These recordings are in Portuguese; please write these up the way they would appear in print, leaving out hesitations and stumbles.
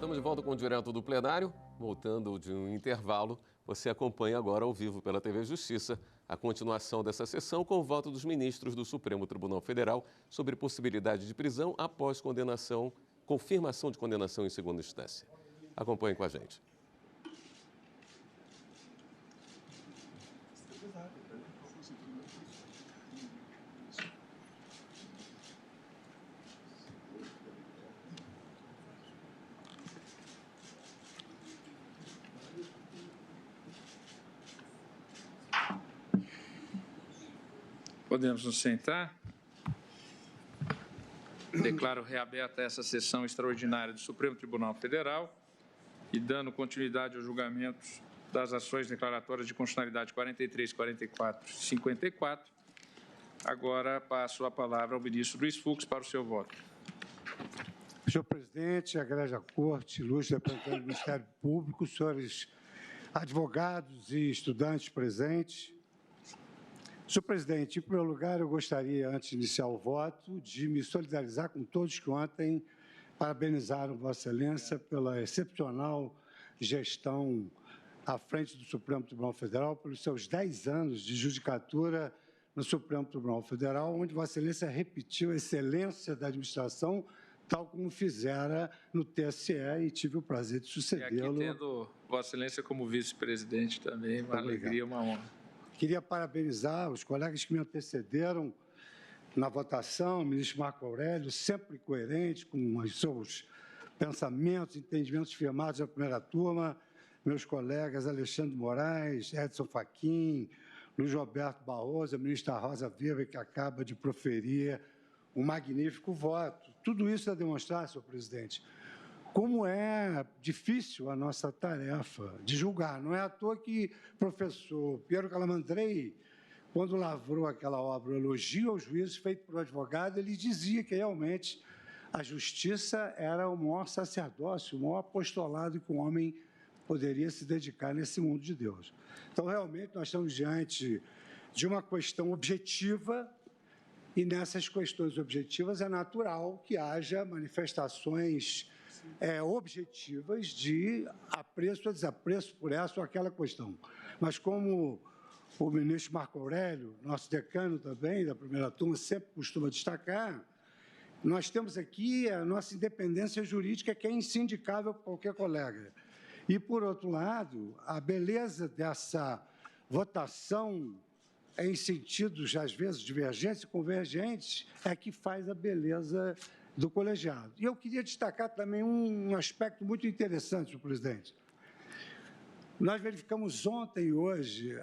Estamos de volta com o Direto do Plenário. Voltando de um intervalo, você acompanha agora ao vivo pela TV Justiça a continuação dessa sessão com o voto dos ministros do Supremo Tribunal Federal sobre possibilidade de prisão após confirmação de condenação em segunda instância. Acompanhe com a gente. Podemos nos sentar. Declaro reaberta essa sessão extraordinária do Supremo Tribunal Federal e dando continuidade aos julgamentos das ações declaratórias de constitucionalidade 43, 44 e 54. Agora passo a palavra ao ministro Luiz Fux para o seu voto. Senhor presidente, egrégia corte, ilustre representante do Ministério Público, senhores advogados e estudantes presentes. Senhor presidente, em primeiro lugar, eu gostaria, antes de iniciar o voto, de me solidarizar com todos que ontem parabenizaram Vossa Excelência pela excepcional gestão à frente do Supremo Tribunal Federal, pelos seus 10 anos de judicatura no Supremo Tribunal Federal, onde Vossa Excelência repetiu a excelência da administração, tal como fizera no TSE, e tive o prazer de sucedê-lo. E aqui tendo Vossa Excelência como vice-presidente também, uma alegria, uma honra. Queria parabenizar os colegas que me antecederam na votação, o ministro Marco Aurélio, sempre coerente com os seus pensamentos, entendimentos firmados na primeira turma, meus colegas Alexandre Moraes, Edson Fachin, Luiz Roberto Barroso, a ministra Rosa Weber, que acaba de proferir um magnífico voto. Tudo isso a demonstrar, senhor presidente, como é difícil a nossa tarefa de julgar. Não é à toa que o professor Piero Calamandrei, quando lavrou aquela obra, o elogio aos juízes feito por um advogado, ele dizia que realmente a justiça era o maior sacerdócio, o maior apostolado que um homem poderia se dedicar nesse mundo de Deus. Então, realmente, nós estamos diante de uma questão objetiva, e nessas questões objetivas é natural que haja manifestações objetivas de apreço ou desapreço por essa ou aquela questão. Mas como o ministro Marco Aurélio, nosso decano também, da primeira turma, sempre costuma destacar, nós temos aqui a nossa independência jurídica, que é insindicável por qualquer colega. E, por outro lado, a beleza dessa votação em sentidos, às vezes, divergentes e convergentes, é que faz a beleza do colegiado. E eu queria destacar também um aspecto muito interessante, senhor presidente. Nós verificamos ontem e hoje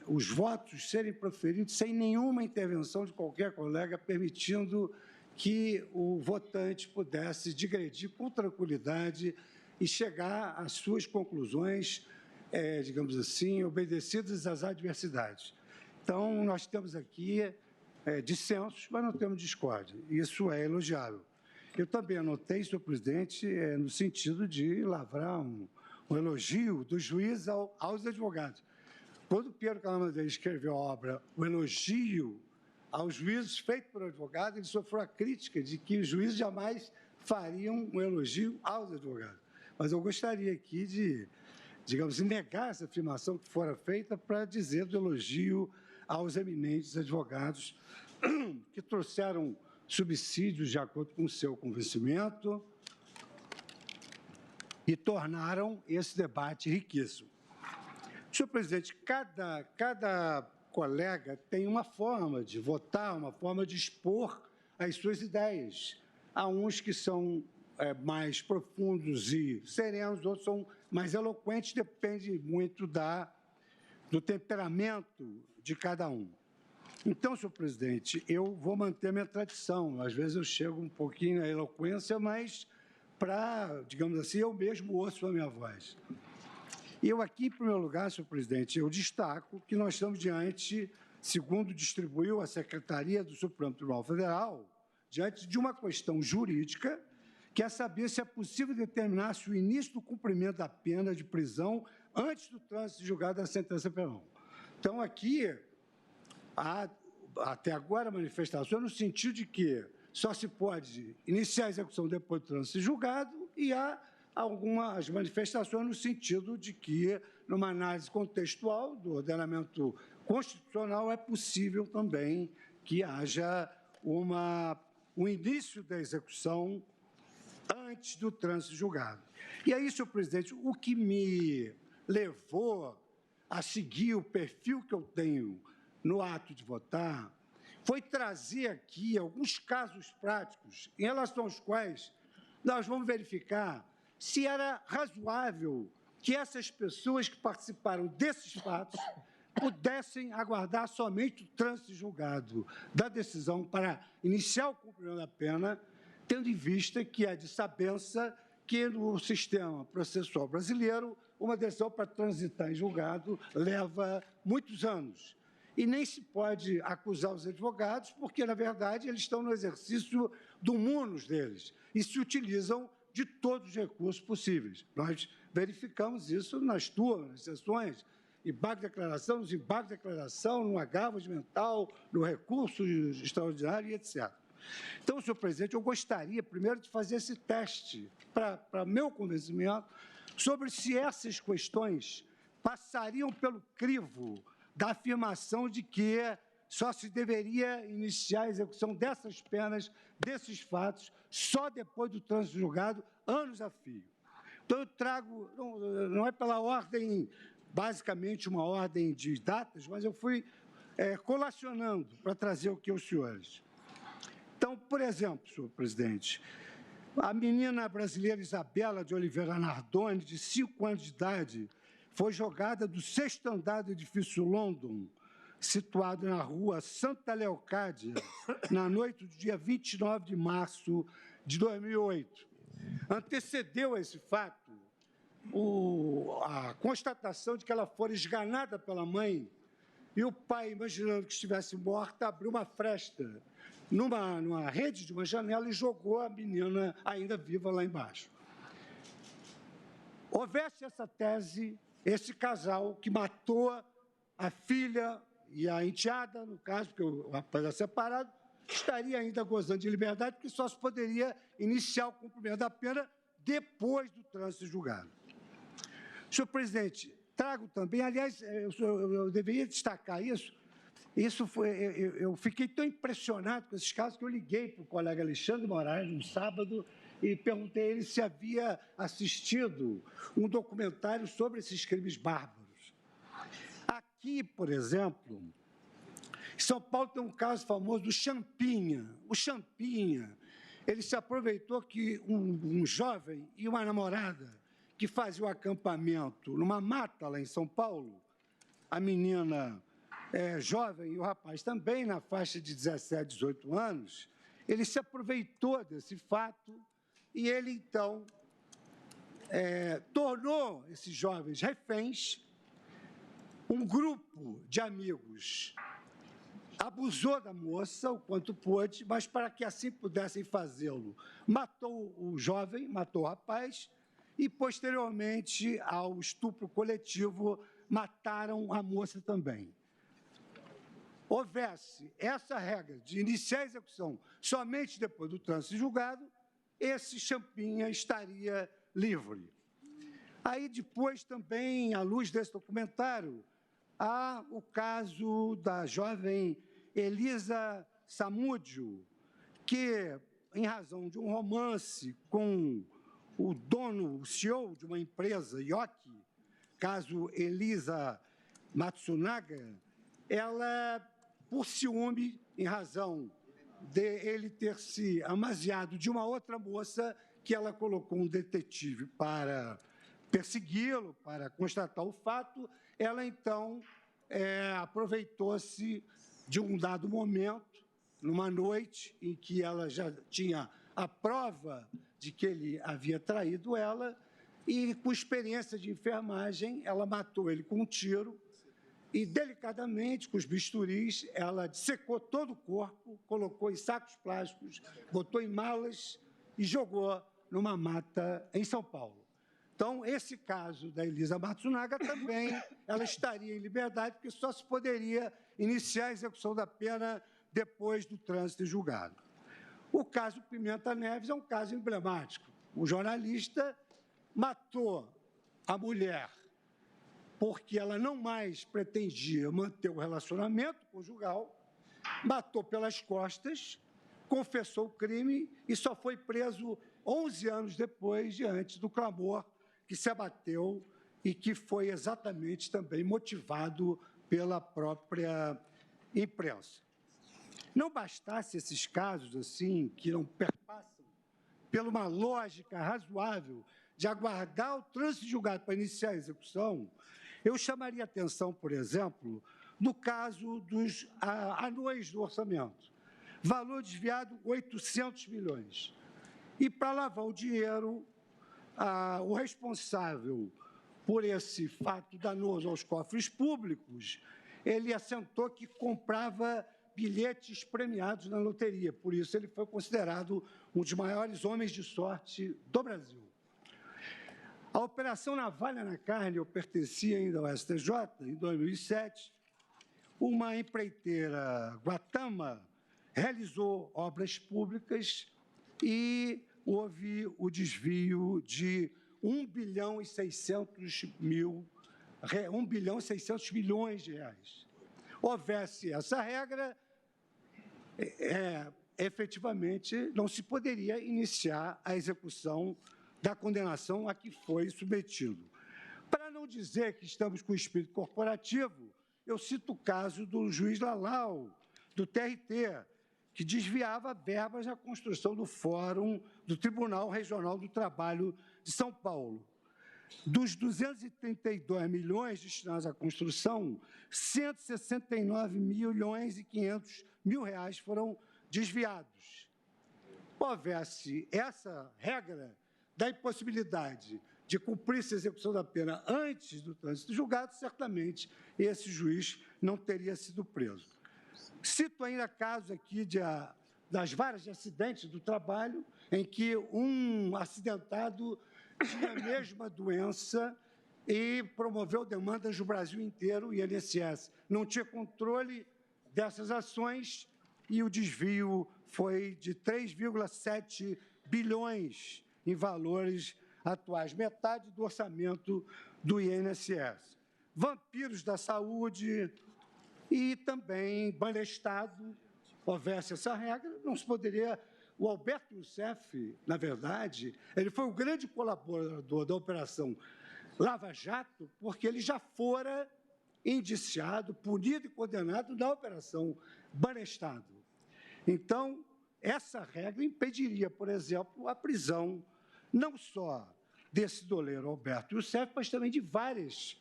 os votos serem proferidos sem nenhuma intervenção de qualquer colega, permitindo que o votante pudesse digredir com tranquilidade e chegar às suas conclusões, digamos assim, obedecidas às adversidades. Então, nós temos aqui dissensos, mas não temos discórdia. Isso é elogiável. Eu também anotei, senhor presidente, no sentido de lavrar um elogio do juiz aos advogados. Quando Piero Calamandrei escreveu a obra O Elogio aos Juízes, feito por advogado, ele sofreu a crítica de que os juízes jamais fariam um elogio aos advogados. Mas eu gostaria aqui de, digamos, negar essa afirmação que fora feita para dizer do elogio aos eminentes advogados que trouxeram subsídios de acordo com o seu convencimento e tornaram esse debate riquíssimo. Senhor presidente, cada colega tem uma forma de votar, uma forma de expor as suas ideias. Há uns que são mais profundos e serenos, outros são mais eloquentes, depende muito do temperamento de cada um. Então, senhor presidente, eu vou manter minha tradição. Às vezes eu chego um pouquinho na eloquência, mas para, digamos assim, eu mesmo ouço a minha voz. E eu aqui, em primeiro lugar, senhor presidente, eu destaco que nós estamos diante, segundo distribuiu a Secretaria do Supremo Tribunal Federal, diante de uma questão jurídica, que é saber se é possível determinar se o início do cumprimento da pena de prisão antes do trânsito julgado da sentença penal. Então, aqui, há, até agora, manifestação no sentido de que só se pode iniciar a execução depois do trânsito julgado e há algumas manifestações no sentido de que, numa análise contextual do ordenamento constitucional, é possível também que haja um início da execução antes do trânsito julgado. E aí, senhor presidente, o que me levou a seguir o perfil que eu tenho no ato de votar foi trazer aqui alguns casos práticos em relação aos quais nós vamos verificar se era razoável que essas pessoas que participaram desses fatos pudessem aguardar somente o trânsito julgado da decisão para iniciar o cumprimento da pena, tendo em vista que é de sabença que no sistema processual brasileiro uma decisão para transitar em julgado leva muitos anos. E nem se pode acusar os advogados, porque, na verdade, eles estão no exercício do munus deles e se utilizam de todos os recursos possíveis. Nós verificamos isso nas turmas, nas sessões, embargo de declaração, desembargo de declaração, no agravo mental, no recurso extraordinário e etc. Então, senhor presidente, eu gostaria, primeiro, de fazer esse teste, para meu convencimento, sobre se essas questões passariam pelo crivo da afirmação de que só se deveria iniciar a execução dessas penas, desses fatos, só depois do trânsito julgado, anos a fio. Então, eu trago, não é pela ordem, basicamente uma ordem de datas, mas eu fui colacionando para trazer o que aos senhores. Então, por exemplo, senhor presidente, a menina brasileira Isabela de Oliveira Nardoni, de 5 anos de idade, foi jogada do 6º andar do edifício London, situado na rua Santa Leocádia, na noite do dia 29 de março de 2008. Antecedeu a esse fato a constatação de que ela fora esganada pela mãe e o pai, imaginando que estivesse morta, abriu uma fresta numa rede de uma janela e jogou a menina ainda viva lá embaixo. Houvesse essa tese, esse casal que matou a filha e a enteada, no caso, porque o rapaz era separado, estaria ainda gozando de liberdade, porque só se poderia iniciar o cumprimento da pena depois do trânsito julgado. Senhor presidente, trago também, aliás, eu deveria destacar isso, eu fiquei tão impressionado com esses casos que eu liguei para o colega Alexandre Moraes, no sábado, e perguntei a ele se havia assistido um documentário sobre esses crimes bárbaros. Aqui, por exemplo, em São Paulo tem um caso famoso do Champinha. O Champinha, ele se aproveitou que um jovem e uma namorada que faziam um acampamento numa mata lá em São Paulo, a menina jovem e o rapaz também, na faixa de 17, 18 anos, ele se aproveitou desse fato e ele, então, tornou esses jovens reféns. Um grupo de amigos abusou da moça o quanto pôde, mas para que assim pudessem fazê-lo, matou o jovem, matou o rapaz e, posteriormente, ao estupro coletivo, mataram a moça também. Houvesse essa regra de iniciar a execução somente depois do trânsito julgado, esse Champinha estaria livre. Aí depois também, à luz desse documentário, há o caso da jovem Elisa Samúdio, que, em razão de um romance com o dono, o CEO de uma empresa, Yoki, caso Elisa Matsunaga, ela, por ciúme, em razão de ele ter se amaziado de uma outra moça, que ela colocou um detetive para persegui-lo, para constatar o fato, ela, então, aproveitou-se de um dado momento, numa noite em que ela já tinha a prova de que ele havia traído ela, e, com experiência de enfermagem, ela matou ele com um tiro e, delicadamente, com os bisturis, ela dissecou todo o corpo, colocou em sacos plásticos, botou em malas e jogou numa mata em São Paulo. Então, esse caso da Elisa Matsunaga também, ela estaria em liberdade, porque só se poderia iniciar a execução da pena depois do trânsito julgado. O caso Pimenta Neves é um caso emblemático. o jornalista matou a mulher porque ela não mais pretendia manter o relacionamento conjugal, matou pelas costas, confessou o crime e só foi preso 11 anos depois, diante do clamor que se abateu e que foi exatamente também motivado pela própria imprensa. Não bastasse esses casos, assim, que não perpassam por uma lógica razoável de aguardar o trânsito de julgado para iniciar a execução, eu chamaria a atenção, por exemplo, no caso dos anões do orçamento. Valor desviado, 800 milhões. E, para lavar o dinheiro, o responsável por esse fato danoso aos cofres públicos, ele assentou que comprava bilhetes premiados na loteria. Por isso, ele foi considerado um dos maiores homens de sorte do Brasil. A Operação Navalha na Carne, eu pertencia ainda ao STJ, em 2007, uma empreiteira Guatama realizou obras públicas e houve o desvio de 1 bilhão e 600 milhões de reais. Houvesse essa regra, efetivamente não se poderia iniciar a execução da condenação a que foi submetido. Para não dizer que estamos com espírito corporativo, eu cito o caso do juiz Lalau, do TRT, que desviava verbas na construção do Fórum do Tribunal Regional do Trabalho de São Paulo. Dos 232 milhões destinados à construção, 169 milhões e 500 mil reais foram desviados. Houvesse essa regra da impossibilidade de cumprir-se a execução da pena antes do trânsito julgado, certamente esse juiz não teria sido preso. Cito ainda casos aqui das várias de acidentes do trabalho, em que um acidentado tinha a mesma doença e promoveu demandas no Brasil inteiro, e o INSS não tinha controle dessas ações e o desvio foi de 3,7 bilhões em valores atuais, metade do orçamento do INSS. Vampiros da saúde e também banestado, houvesse essa regra, não se poderia. O Alberto Youssef, na verdade, ele foi o grande colaborador da Operação Lava Jato, porque ele já fora indiciado, punido e condenado na Operação Banestado. Então, essa regra impediria, por exemplo, a prisão não só desse doleiro Alberto Youssef, mas também de vários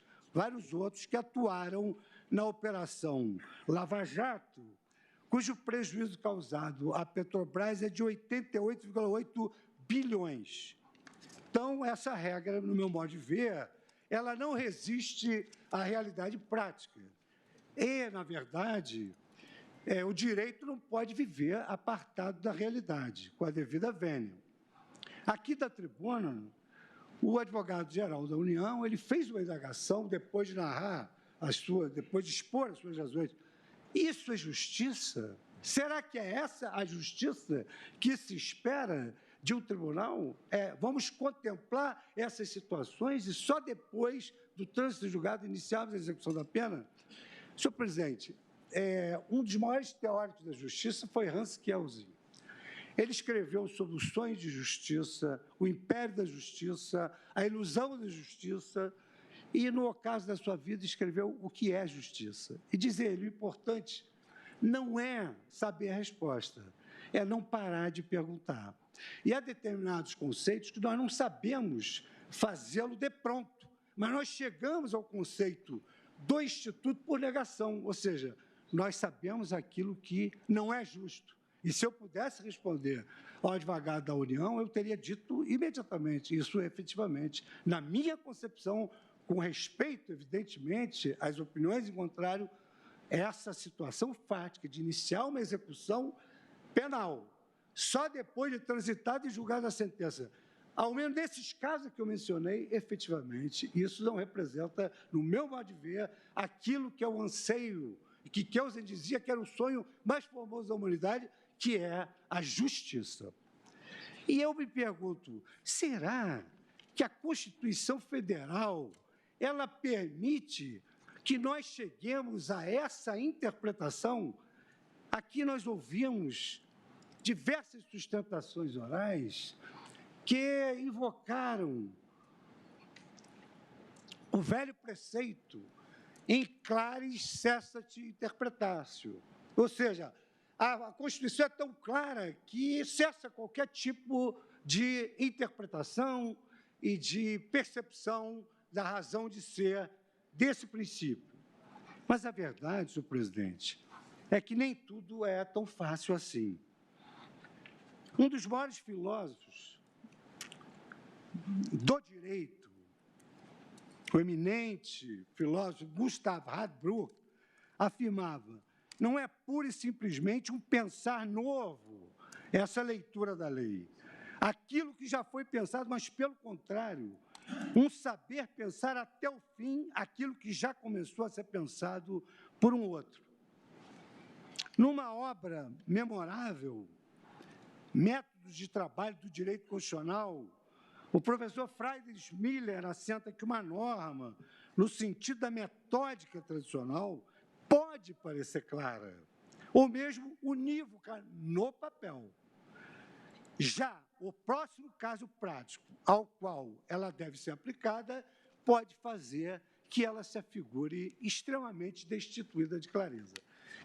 outros que atuaram na Operação Lava Jato, cujo prejuízo causado à Petrobras é de 88,8 bilhões. Então, essa regra, no meu modo de ver, ela não resiste à realidade prática. E, na verdade, o direito não pode viver apartado da realidade, com a devida vênia. Aqui da tribuna, o advogado-geral da União, ele fez uma indagação depois de depois de expor as suas razões. Isso é justiça? Será que é essa a justiça que se espera de um tribunal? Vamos contemplar essas situações e só depois do trânsito julgado iniciarmos a execução da pena? Senhor presidente, um dos maiores teóricos da justiça foi Hans Kelsen. Ele escreveu sobre o sonho de justiça, o império da justiça, a ilusão da justiça, e, no ocaso da sua vida, escreveu o que é justiça. E diz ele, o importante não é saber a resposta, é não parar de perguntar. E há determinados conceitos que nós não sabemos fazê-lo de pronto, mas nós chegamos ao conceito do Instituto por negação, ou seja, nós sabemos aquilo que não é justo. E se eu pudesse responder ao advogado da União, eu teria dito imediatamente isso, efetivamente, na minha concepção, com respeito, evidentemente, às opiniões em contrário, essa situação fática de iniciar uma execução penal, só depois de transitada e julgada a sentença. Ao menos nesses casos que eu mencionei, efetivamente, isso não representa, no meu modo de ver, aquilo que é o anseio, que Kelsen dizia que era o sonho mais formoso da humanidade, que é a justiça. E eu me pergunto, será que a Constituição Federal ela permite que nós cheguemos a essa interpretação? Aqui nós ouvimos diversas sustentações orais que invocaram o velho preceito in claris cessat interpretatio, ou seja, a Constituição é tão clara que cessa qualquer tipo de interpretação e de percepção da razão de ser desse princípio. Mas a verdade, senhor presidente, é que nem tudo é tão fácil assim. Um dos maiores filósofos do direito, o eminente filósofo Gustav Radbruch, afirmava: não é pura e simplesmente um pensar novo essa leitura da lei. Aquilo que já foi pensado, mas, pelo contrário, um saber pensar até o fim aquilo que já começou a ser pensado por um outro. Numa obra memorável, Métodos de Trabalho do Direito Constitucional, o professor Friedrich Miller assenta que uma norma, no sentido da metódica tradicional, pode parecer clara, ou mesmo unívoca no papel. Já o próximo caso prático ao qual ela deve ser aplicada pode fazer que ela se afigure extremamente destituída de clareza.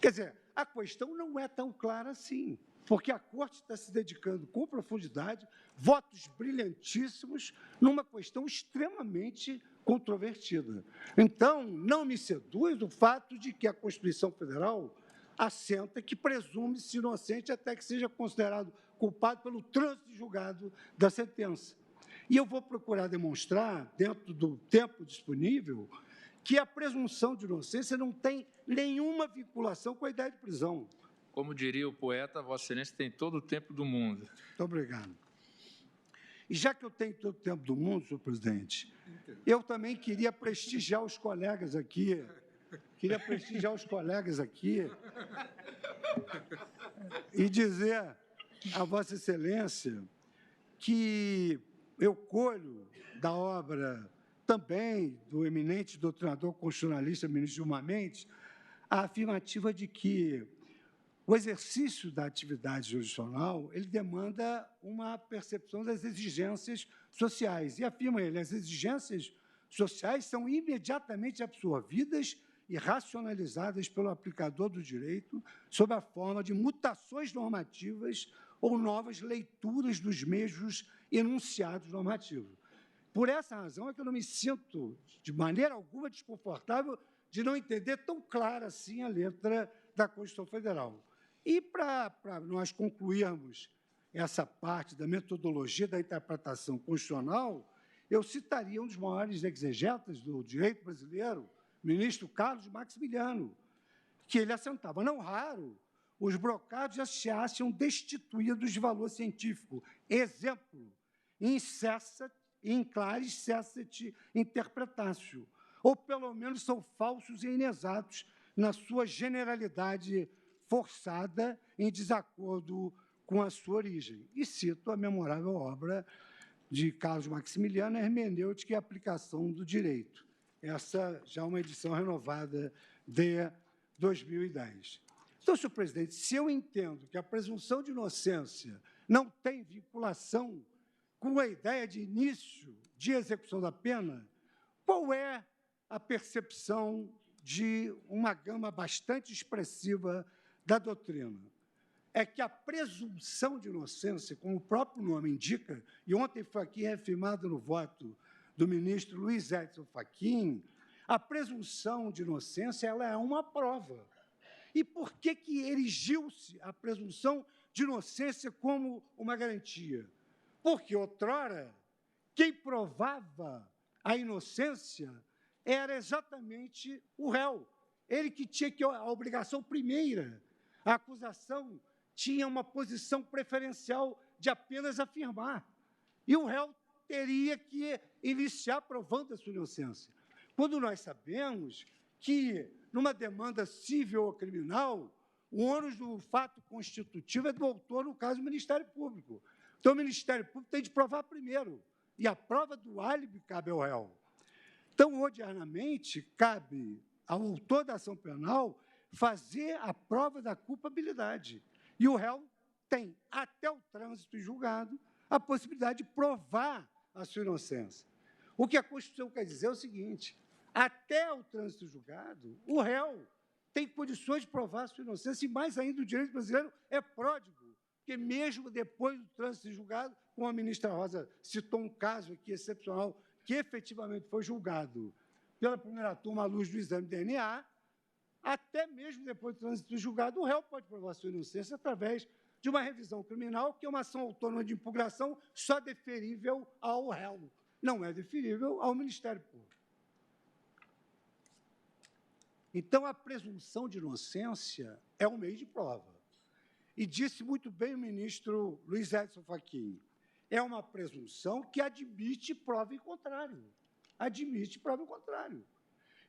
Quer dizer, a questão não é tão clara assim, porque a Corte está se dedicando com profundidade, votos brilhantíssimos, numa questão extremamente controvertida. Então, não me seduz o fato de que a Constituição Federal assenta que presume-se inocente até que seja considerado culpado pelo trânsito julgado da sentença. E eu vou procurar demonstrar, dentro do tempo disponível, que a presunção de inocência não tem nenhuma vinculação com a ideia de prisão. Como diria o poeta, Vossa Excelência tem todo o tempo do mundo. Muito obrigado. E já que eu tenho todo o tempo do mundo, senhor presidente, eu também queria prestigiar os colegas aqui, e dizer a Vossa Excelência que eu colho da obra também do eminente doutrinador constitucionalista, ministro Gilmar Mendes, a afirmativa de que o exercício da atividade jurisdicional, ele demanda uma percepção das exigências sociais. E afirma ele, as exigências sociais são imediatamente absorvidas e racionalizadas pelo aplicador do direito sob a forma de mutações normativas ou novas leituras dos mesmos enunciados normativos. Por essa razão é que eu não me sinto, de maneira alguma, desconfortável de não entender tão clara assim a letra da Constituição Federal. E, para nós concluirmos essa parte da metodologia da interpretação constitucional, eu citaria um dos maiores exegetas do direito brasileiro, o ministro Carlos Maximiliano, que ele assentava, não raro, os brocados já se acham destituídos de valor científico. Exemplo, in claris cessat interpretatio, ou, pelo menos, são falsos e inexatos na sua generalidade forçada em desacordo com a sua origem. E cito a memorável obra de Carlos Maximiliano, Hermenêutica e Aplicação do Direito. Essa já é uma edição renovada de 2010. Então, senhor presidente, se eu entendo que a presunção de inocência não tem vinculação com a ideia de início de execução da pena, qual é a percepção de uma gama bastante expressiva da doutrina? É que a presunção de inocência, como o próprio nome indica, e ontem foi aqui reafirmado no voto do ministro Luiz Edson Fachin, a presunção de inocência ela é uma prova. E por que erigiu-se a presunção de inocência como uma garantia? Porque, outrora, quem provava a inocência era exatamente o réu. Ele que tinha a obrigação primeira. A acusação tinha uma posição preferencial de apenas afirmar. E o réu teria que iniciar provando a sua inocência. Quando nós sabemos que, numa demanda civil ou criminal, o ônus do fato constitutivo é do autor, no caso, do Ministério Público. Então, o Ministério Público tem de provar primeiro, e a prova do álibi cabe ao réu. Então, ordinariamente, cabe ao autor da ação penal fazer a prova da culpabilidade. E o réu tem, até o trânsito em julgado, a possibilidade de provar a sua inocência. O que a Constituição quer dizer é o seguinte: até o trânsito em julgado, o réu tem condições de provar a sua inocência, e mais ainda o direito brasileiro é pródigo, porque mesmo depois do trânsito em julgado, como a ministra Rosa citou um caso aqui excepcional, que efetivamente foi julgado pela primeira turma à luz do exame de DNA, até mesmo depois do trânsito em julgado, o réu pode provar a sua inocência através de uma revisão criminal, que é uma ação autônoma de impugnação só deferível ao réu, não é deferível ao Ministério Público. Então, a presunção de inocência é um meio de prova. E disse muito bem o ministro Luiz Edson Fachin, é uma presunção que admite prova em contrário. Admite prova em contrário.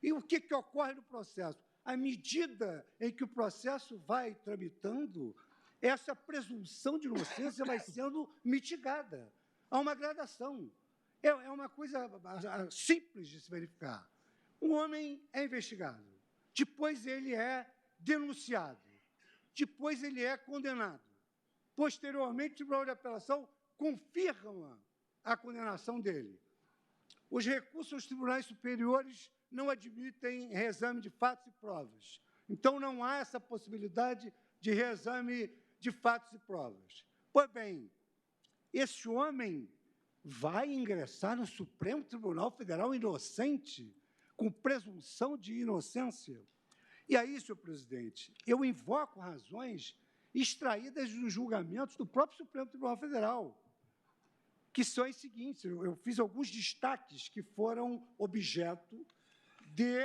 E o que ocorre no processo? À medida em que o processo vai tramitando, essa presunção de inocência vai sendo mitigada. Há uma gradação. É uma coisa simples de se verificar. Um homem é investigado, depois ele é denunciado, depois ele é condenado. Posteriormente, o Tribunal de Apelação confirma a condenação dele. Os recursos aos tribunais superiores não admitem reexame de fatos e provas. Então, não há essa possibilidade de reexame de fatos e provas. Pois bem, esse homem vai ingressar no Supremo Tribunal Federal inocente, com presunção de inocência. E aí, senhor presidente, eu invoco razões extraídas dos julgamentos do próprio Supremo Tribunal Federal, que são as seguintes: eu fiz alguns destaques que foram objeto de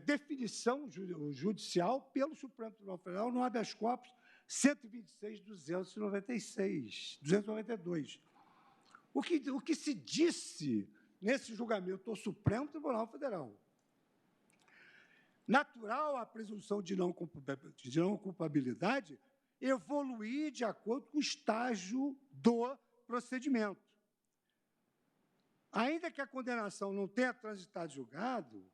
definição judicial pelo Supremo Tribunal Federal no habeas corpus 126.292. O que se disse nesse julgamento do Supremo Tribunal Federal? Natural a presunção de não culpabilidade evoluir de acordo com o estágio do procedimento. Ainda que a condenação não tenha transitado julgado,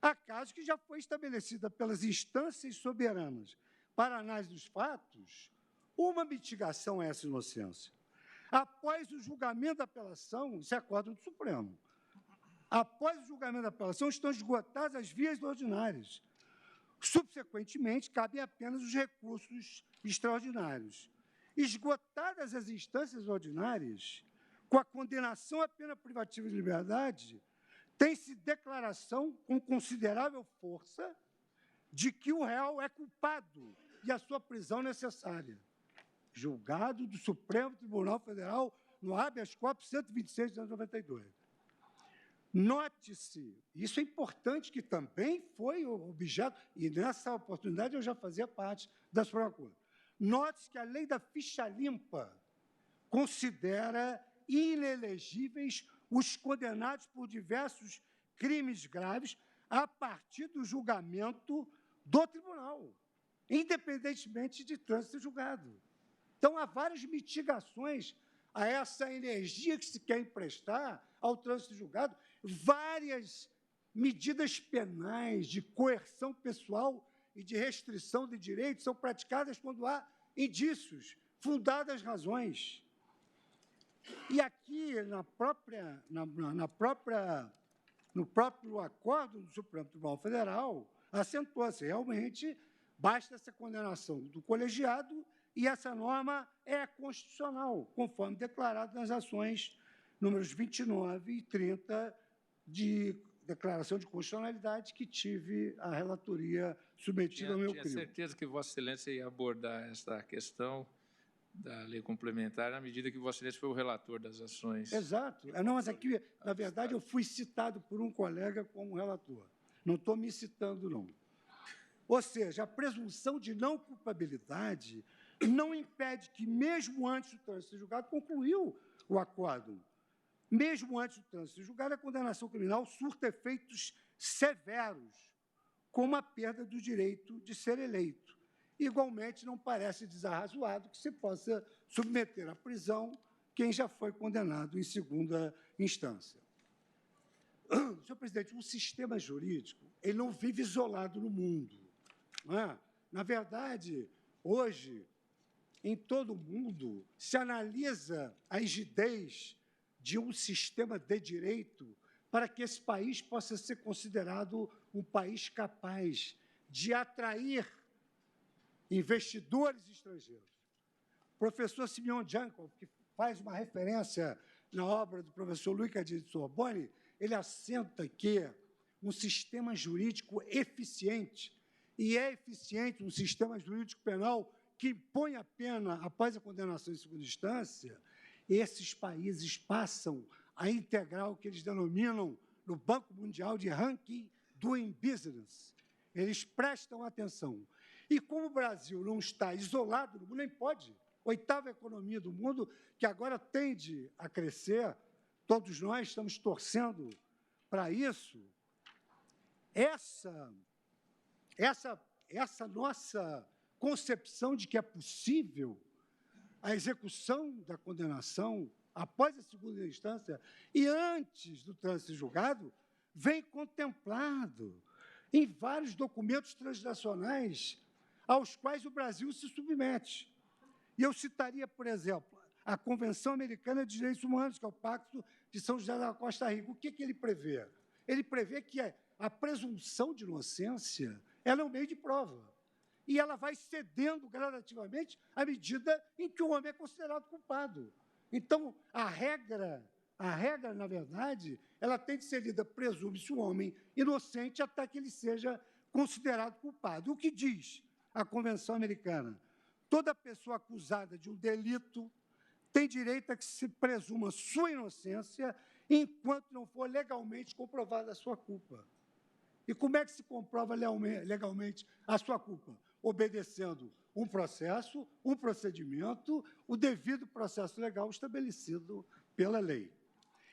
há casos que já foi estabelecida pelas instâncias soberanas para análise dos fatos uma mitigação a essa inocência. Após o julgamento da apelação, isso é acórdão do Supremo. Após o julgamento da apelação, estão esgotadas as vias ordinárias. Subsequentemente, cabem apenas os recursos extraordinários. Esgotadas as instâncias ordinárias, com a condenação à pena privativa de liberdade, tem-se declaração com considerável força de que o réu é culpado e a sua prisão necessária. Julgado do Supremo Tribunal Federal no habeas corpus 126/92. Note-se, isso é importante, que também foi objeto, e nessa oportunidade eu já fazia parte da Suprema Corte. Note-se que a lei da ficha limpa considera inelegíveis os condenados por diversos crimes graves a partir do julgamento do tribunal, independentemente de trânsito julgado. Então, há várias mitigações a essa energia que se quer emprestar ao trânsito julgado, várias medidas penais de coerção pessoal e de restrição de direitos são praticadas quando há indícios, fundadas razões. E aqui, no próprio acordo do Supremo Tribunal Federal, acentuou-se, realmente, basta essa condenação do colegiado e essa norma é constitucional, conforme declarado nas ações números 29 e 30 de declaração de constitucionalidade que tive a relatoria submetida ao meu crivo. Tinha certeza que Vossa Excelência ia abordar esta questão da lei complementar na medida que Vossa Excelência foi o relator das ações. Exato. Não, mas aqui, na verdade, eu fui citado por um colega como relator. Não estou me citando, não. Ou seja, a presunção de não culpabilidade não impede que, mesmo antes do trânsito julgado, concluiu o acordo. Mesmo antes do trânsito julgado, a condenação criminal surta efeitos severos, como a perda do direito de ser eleito. Igualmente, não parece desarrazoado que se possa submeter à prisão quem já foi condenado em segunda instância. Senhor presidente, o sistema jurídico ele não vive isolado no mundo. Não é? Na verdade, hoje, em todo o mundo, se analisa a rigidez de um sistema de direito para que esse país possa ser considerado um país capaz de atrair investidores estrangeiros. O professor Simeon Jankov, que faz uma referência na obra do professor Luiz Cadilho de Sorbonne, ele assenta que um sistema jurídico eficiente, e é eficiente um sistema jurídico penal que impõe a pena após a condenação em segunda instância, esses países passam a integrar o que eles denominam no Banco Mundial de Ranking Doing Business. Eles prestam atenção. E como o Brasil não está isolado no mundo, nem pode, oitava economia do mundo, que agora tende a crescer, todos nós estamos torcendo para isso, essa nossa concepção de que é possível a execução da condenação após a segunda instância e antes do trânsito julgado vem contemplado em vários documentos transnacionais aos quais o Brasil se submete. E eu citaria, por exemplo, a Convenção Americana de Direitos Humanos, que é o Pacto de São José da Costa Rica. O que ele prevê? Ele prevê que a presunção de inocência ela é um meio de prova. E ela vai cedendo gradativamente à medida em que o homem é considerado culpado. Então, a regra, na verdade, ela tem de ser lida, presume-se o homem inocente até que ele seja considerado culpado. O que diz a Convenção Americana? Toda pessoa acusada de um delito tem direito a que se presuma sua inocência enquanto não for legalmente comprovada a sua culpa. E como é que se comprova legalmente a sua culpa? Obedecendo um processo, um procedimento, o devido processo legal estabelecido pela lei.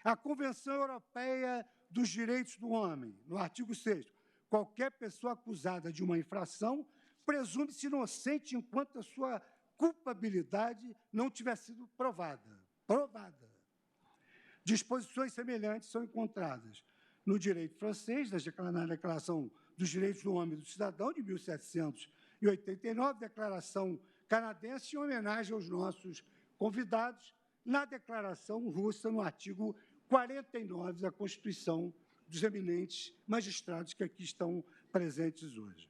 A Convenção Europeia dos Direitos do Homem, no artigo 6º, qualquer pessoa acusada de uma infração presume-se inocente enquanto a sua culpabilidade não tiver sido provada. Disposições semelhantes são encontradas no direito francês, na Declaração dos Direitos do Homem e do Cidadão, de 1789, Declaração canadense, em homenagem aos nossos convidados, na Declaração russa, no artigo 49 da Constituição dos eminentes magistrados que aqui estão presentes hoje.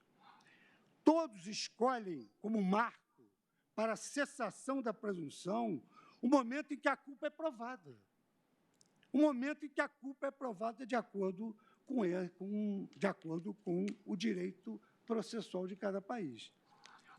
Todos escolhem como marco para a cessação da presunção o momento em que a culpa é provada. O momento em que a culpa é provada de acordo com o direito processual de cada país.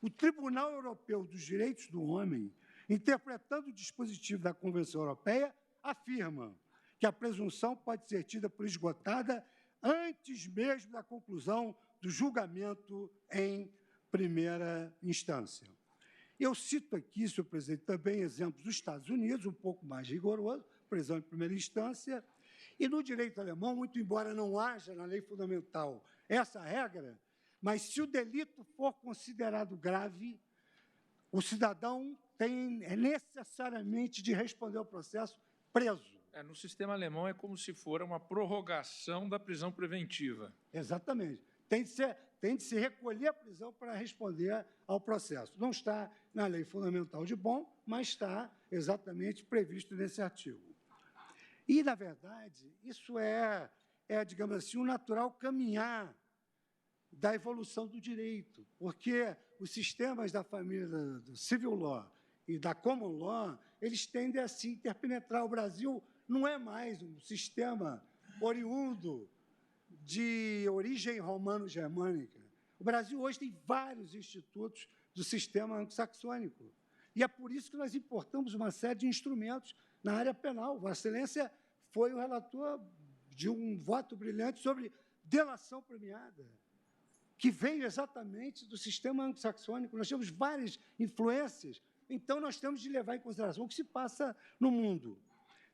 O Tribunal Europeu dos Direitos do Homem, interpretando o dispositivo da Convenção Europeia, afirma que a presunção pode ser tida por esgotada antes mesmo da conclusão do julgamento em primeira instância. Eu cito aqui, senhor presidente, também exemplos dos Estados Unidos, um pouco mais rigoroso, prisão em primeira instância, e no direito alemão, muito embora não haja na lei fundamental essa regra, mas se o delito for considerado grave, o cidadão tem necessariamente de responder ao processo preso. No sistema alemão é como se for uma prorrogação da prisão preventiva. Exatamente. Tem de se recolher a prisão para responder ao processo. Não está na lei fundamental de Bonn, mas está exatamente previsto nesse artigo. E, na verdade, isso digamos assim, um natural caminhar da evolução do direito, porque os sistemas da família do civil law e da common law, eles tendem a se interpenetrar. O Brasil não é mais um sistema oriundo de origem romano-germânica. O Brasil hoje tem vários institutos do sistema anglo-saxônico. E é por isso que nós importamos uma série de instrumentos na área penal. Vossa Excelência foi o relator de um voto brilhante sobre delação premiada, que veio exatamente do sistema anglo-saxônico. Nós temos várias influências, então nós temos de levar em consideração o que se passa no mundo.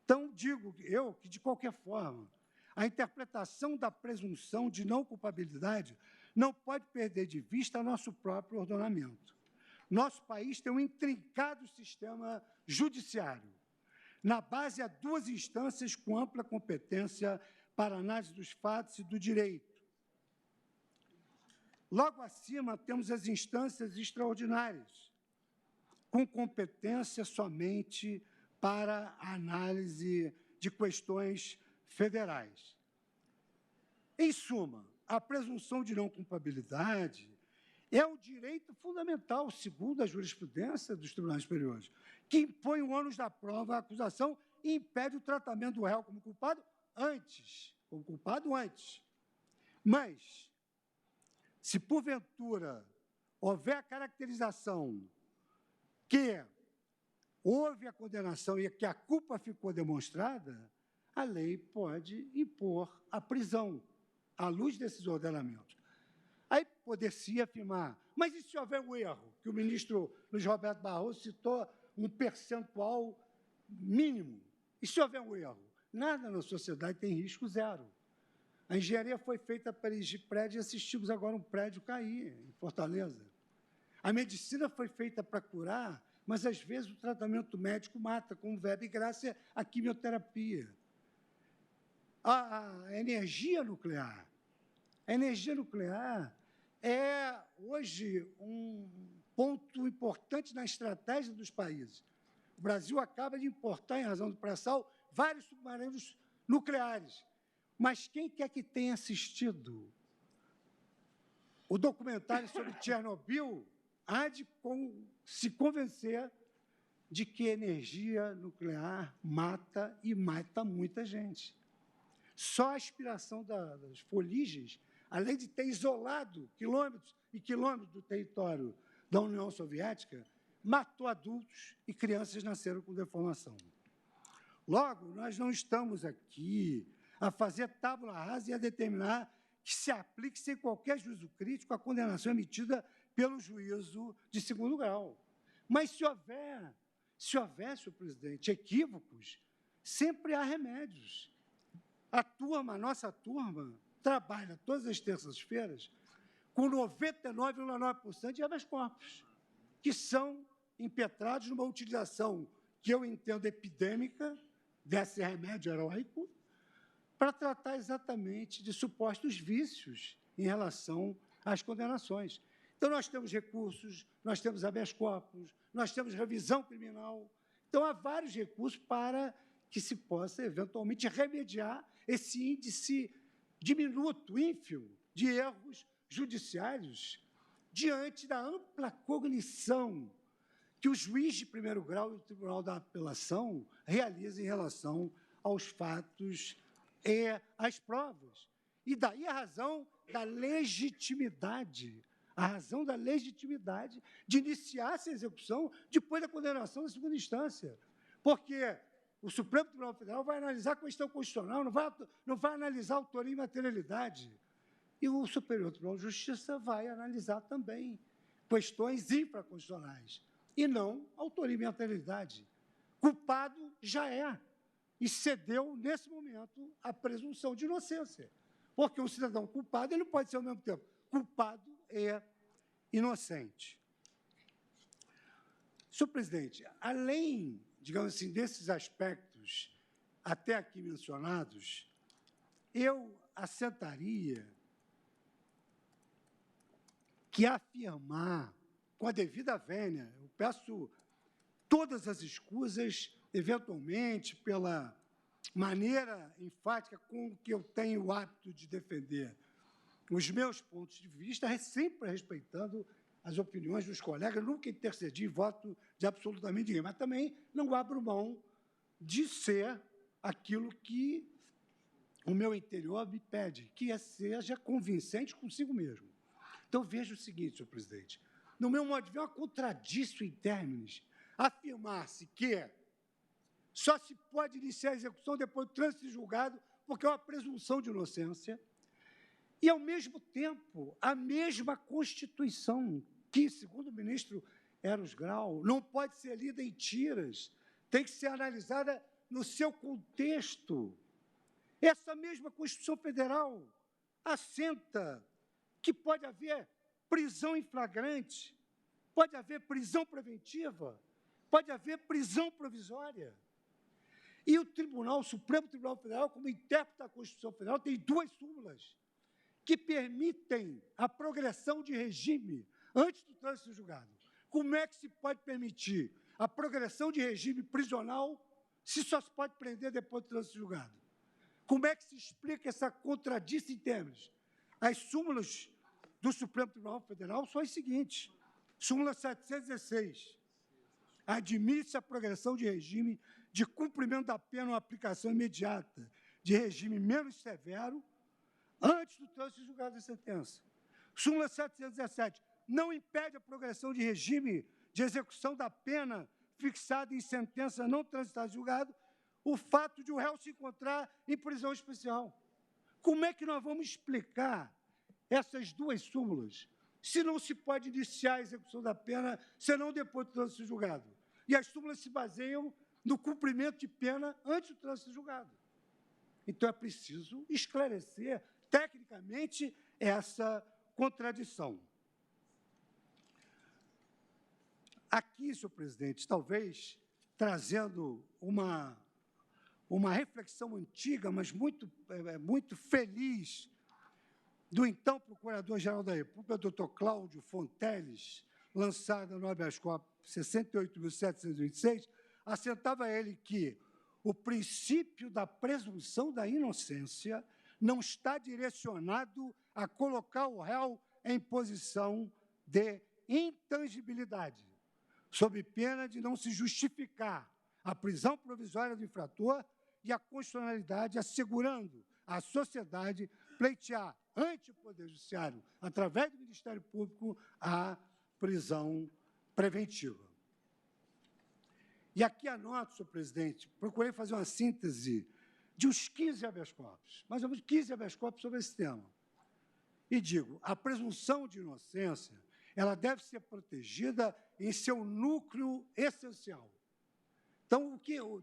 Então, digo eu que, de qualquer forma, a interpretação da presunção de não culpabilidade não pode perder de vista nosso próprio ordenamento. Nosso país tem um intrincado sistema judiciário. Na base, há duas instâncias com ampla competência para análise dos fatos e do direito. Logo acima, temos as instâncias extraordinárias, com competência somente para a análise de questões federais. Em suma, a presunção de não culpabilidade é o direito fundamental, segundo a jurisprudência dos tribunais superiores, que impõe o ônus da prova à acusação e impede o tratamento do réu como culpado antes. Mas, se porventura houver a caracterização que houve a condenação e que a culpa ficou demonstrada, a lei pode impor a prisão, à luz desses ordenamentos. Aí poder-se afirmar, mas e se houver um erro? Que o ministro Luiz Roberto Barroso citou um percentual mínimo. E se houver um erro? Nada na sociedade tem risco zero. A engenharia foi feita para erigir prédio e assistimos agora um prédio cair em Fortaleza. A medicina foi feita para curar, mas às vezes o tratamento médico mata, como verbo e graça a quimioterapia. A energia nuclear. A energia nuclear é, hoje, um ponto importante na estratégia dos países. O Brasil acaba de importar, em razão do pré-sal, vários submarinos nucleares. Mas quem quer que tenha assistido o documentário sobre Chernobyl há de se convencer de que a energia nuclear mata e mata muita gente. Só a aspiração das fuligens, além de ter isolado quilômetros e quilômetros do território da União Soviética, matou adultos e crianças nasceram com deformação. Logo, nós não estamos aqui a fazer tábula rasa e a determinar que se aplique sem qualquer juízo crítico a condenação emitida pelo juízo de segundo grau. Mas se houver, senhor presidente, equívocos, sempre há remédios. A nossa turma, trabalha todas as terças-feiras com 99,9% de habeas corpus, que são impetrados numa utilização que eu entendo epidêmica desse remédio heróico para tratar exatamente de supostos vícios em relação às condenações. Então, nós temos recursos, nós temos habeas corpus, nós temos revisão criminal. Então, há vários recursos para que se possa, eventualmente, remediar esse índice diminuto, ínfimo, de erros judiciários diante da ampla cognição que o juiz de primeiro grau e o Tribunal da Apelação realizam em relação aos fatos e às provas. E daí a razão da legitimidade, de iniciar essa execução depois da condenação da segunda instância. Porque o Supremo Tribunal Federal vai analisar a questão constitucional, não vai analisar autoria e materialidade. E o Superior Tribunal de Justiça vai analisar também questões infraconstitucionais, e não autoria e materialidade. Culpado já é, e cedeu, nesse momento, a presunção de inocência. Porque um cidadão culpado ele não pode ser, ao mesmo tempo, culpado e inocente. Senhor presidente, além, digamos assim, desses aspectos até aqui mencionados, eu assentaria que afirmar, com a devida vênia, eu peço todas as escusas, eventualmente, pela maneira enfática com que eu tenho o hábito de defender os meus pontos de vista, sempre respeitando as opiniões dos colegas, nunca intercedi em voto de absolutamente ninguém, mas também não abro mão de ser aquilo que o meu interior me pede, que seja convincente consigo mesmo. Então, veja o seguinte, senhor presidente, no meu modo de ver, é uma contradição em termos afirmar-se que só se pode iniciar a execução depois do trânsito de julgado, porque é uma presunção de inocência, e, ao mesmo tempo, a mesma Constituição, que, segundo o ministro Eros Grau, não pode ser lida em tiras, tem que ser analisada no seu contexto. Essa mesma Constituição Federal assenta que pode haver prisão em flagrante, pode haver prisão preventiva, pode haver prisão provisória. E o Supremo Tribunal Federal, como intérprete da Constituição Federal, tem duas súmulas que permitem a progressão de regime antes do trânsito julgado. Como é que se pode permitir a progressão de regime prisional se só se pode prender depois do trânsito julgado? Como é que se explica essa contradição em termos? As súmulas do Supremo Tribunal Federal são as seguintes. Súmula 716. Admite-se a progressão de regime de cumprimento da pena ou aplicação imediata de regime menos severo antes do trânsito julgado da sentença. Súmula 717. Não impede a progressão de regime de execução da pena fixada em sentença não transitada julgado o fato de o réu se encontrar em prisão especial. Como é que nós vamos explicar essas duas súmulas se não se pode iniciar a execução da pena senão depois do trânsito julgado? E as súmulas se baseiam no cumprimento de pena antes do trânsito julgado. Então, é preciso esclarecer tecnicamente essa contradição. Aqui, senhor presidente, talvez trazendo uma reflexão antiga, mas muito feliz, do então Procurador-Geral da República, doutor Cláudio Fonteles, lançada no habeas corpus 68.726, assentava ele que o princípio da presunção da inocência não está direcionado a colocar o réu em posição de intangibilidade, sob pena de não se justificar a prisão provisória do infrator e a constitucionalidade, assegurando à sociedade pleitear ante o Poder Judiciário, através do Ministério Público, a prisão preventiva. E aqui anoto, senhor presidente, procurei fazer uma síntese de uns 15 habeas corpus, mais ou menos 15 habeas corpus sobre esse tema. E digo, a presunção de inocência, ela deve ser protegida em seu núcleo essencial. Então,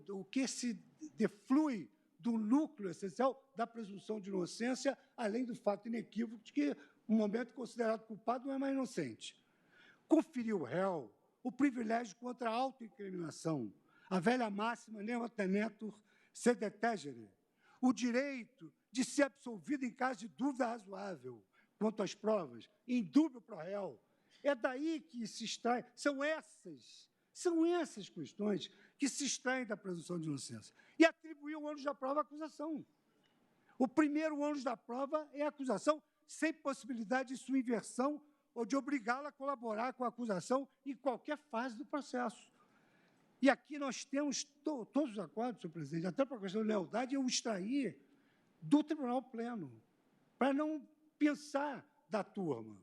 o que se deflui do núcleo essencial da presunção de inocência, além do fato inequívoco de que, no momento considerado culpado, não é mais inocente. Conferir ao réu o privilégio contra a autoincriminação, a velha máxima nemo tenetur sed tegere, o direito de ser absolvido em caso de dúvida razoável quanto às provas, indúbio pro réu. É daí que se extrai, são essas questões que se extraem da presunção de inocência. E atribuir o ônus da prova à acusação. O primeiro ônus da prova é a acusação, sem possibilidade de sua inversão ou de obrigá-la a colaborar com a acusação em qualquer fase do processo. E aqui nós temos todos os acordos, senhor presidente, até para a questão de lealdade, eu extraí do Tribunal Pleno, para não pensar da turma.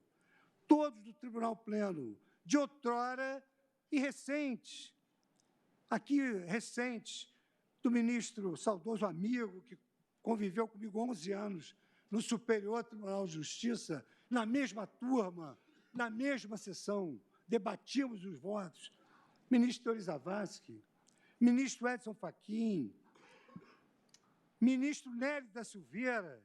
Todos do Tribunal Pleno, de outrora e recentes. Aqui, recentes, do ministro saudoso amigo, que conviveu comigo 11 anos no Superior Tribunal de Justiça, na mesma turma, na mesma sessão, debatíamos os votos. Ministro Dori Zavascki, ministro Edson Fachin, ministro Nélio da Silveira,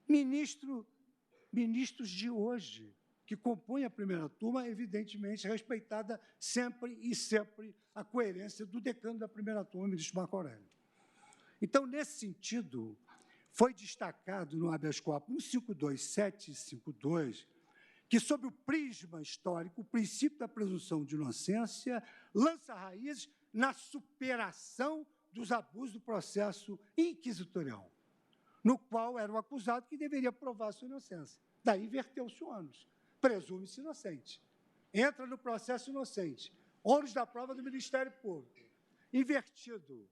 ministros de hoje, que compõem a primeira turma, evidentemente respeitada sempre a coerência do decano da primeira turma, o ministro Marco Aurélio. Então, nesse sentido, foi destacado no habeas corpus 152752 que, sob o prisma histórico, o princípio da presunção de inocência lança raízes na superação dos abusos do processo inquisitorial, no qual era o acusado que deveria provar sua inocência. Daí inverteu-se o ônus. Presume-se inocente. Entra no processo inocente. Ônus da prova do Ministério Público. Invertido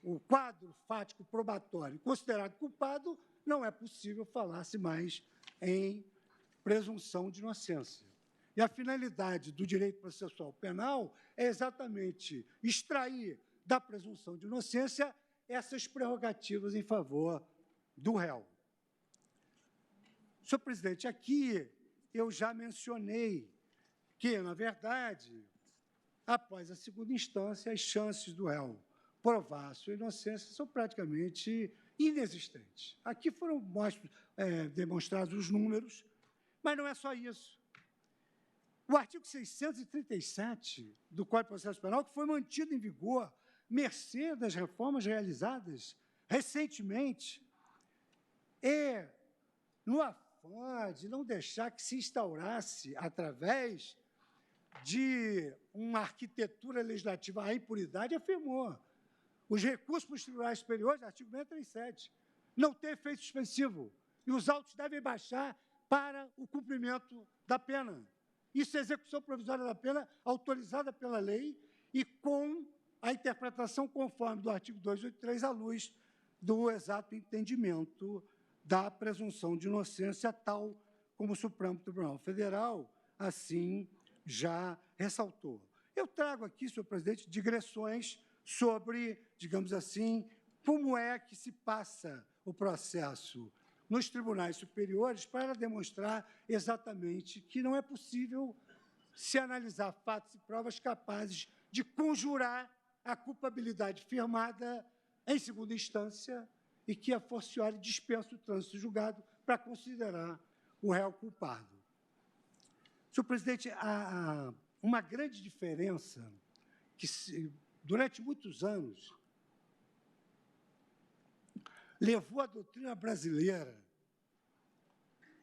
o quadro fático probatório considerado culpado, não é possível falar-se mais em presunção de inocência. E a finalidade do direito processual penal é exatamente extrair da presunção de inocência essas prerrogativas em favor do réu. Senhor presidente, aqui eu já mencionei que, na verdade, após a segunda instância, as chances do réu provar a sua inocência são praticamente inexistentes. Aqui foram demonstrados os números, mas não é só isso. O artigo 637 do Código de Processo Penal, que foi mantido em vigor, mercê das reformas realizadas recentemente, no afã de não deixar que se instaurasse, através de uma arquitetura legislativa à impunidade, afirmou: os recursos para os tribunais superiores, artigo 637, não tem efeito suspensivo, e os autos devem baixar para o cumprimento da pena. Isso é execução provisória da pena autorizada pela lei e com a interpretação conforme do artigo 283, à luz do exato entendimento da presunção de inocência, tal como o Supremo Tribunal Federal assim já ressaltou. Eu trago aqui, senhor presidente, digressões sobre, digamos assim, como é que se passa o processo nos tribunais superiores para demonstrar exatamente que não é possível se analisar fatos e provas capazes de conjurar a culpabilidade firmada em segunda instância e que, a forciori, dispensa o trânsito julgado para considerar o réu culpado. Senhor presidente, há uma grande diferença que, durante muitos anos, levou a doutrina brasileira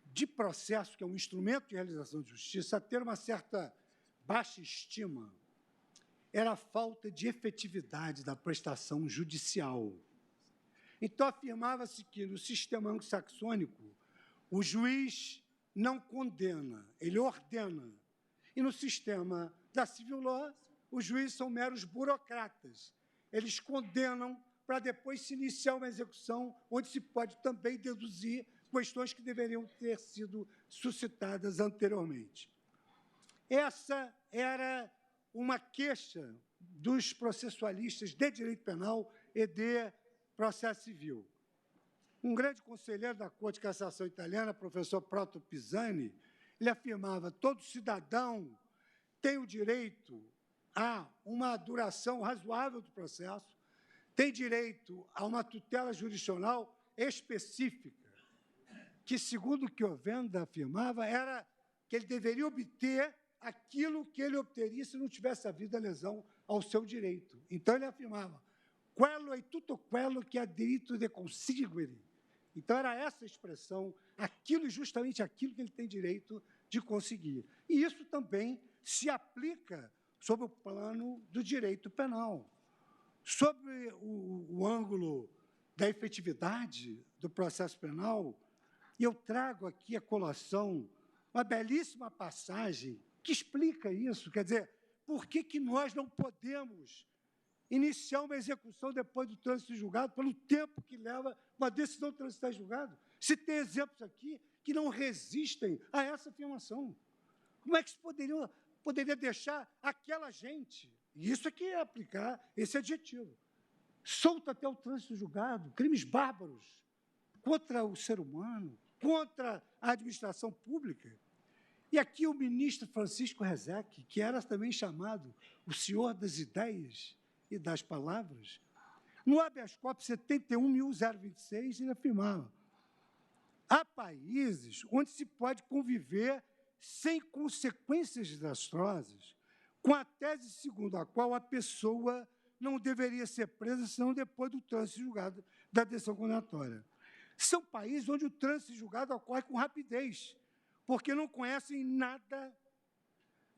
de processo, que é um instrumento de realização de justiça, a ter uma certa baixa estima, era a falta de efetividade da prestação judicial. Então, afirmava-se que, no sistema anglo-saxônico, o juiz não condena, ele ordena. E, no sistema da civil law, os juízes são meros burocratas. Eles condenam para depois se iniciar uma execução, onde se pode também deduzir questões que deveriam ter sido suscitadas anteriormente. Essa era uma queixa dos processualistas de direito penal e de processo civil. Um grande conselheiro da Corte de Cassação italiana, professor Proto Pisani, ele afirmava: todo cidadão tem o direito a uma duração razoável do processo, tem direito a uma tutela jurisdicional específica, que, segundo o que Ovenda afirmava, era que ele deveria obter aquilo que ele obteria se não tivesse havido a lesão ao seu direito. Então, ele afirmava: quello e tutto quello que é diritto de conseguire. Então, era essa a expressão, aquilo e justamente aquilo que ele tem direito de conseguir. E isso também se aplica sob o plano do direito penal. Sobre o ângulo da efetividade do processo penal, eu trago aqui a colação uma belíssima passagem que explica isso. Quer dizer, por que nós não podemos iniciar uma execução depois do trânsito julgado, pelo tempo que leva uma decisão de transitar julgado? Se tem exemplos aqui que não resistem a essa afirmação. Como é que se poderia deixar aquela gente, e isso aqui é aplicar esse adjetivo, solta até o trânsito julgado, crimes bárbaros contra o ser humano, contra a administração pública? E aqui o ministro Francisco Rezec, que era também chamado o senhor das ideias e das palavras, no habeas corpus 71.026, ele afirmava: há países onde se pode conviver sem consequências desastrosas, com a tese segundo a qual a pessoa não deveria ser presa senão depois do trânsito julgado da decisão condenatória. São países onde o trânsito julgado ocorre com rapidez, porque não conhecem nada,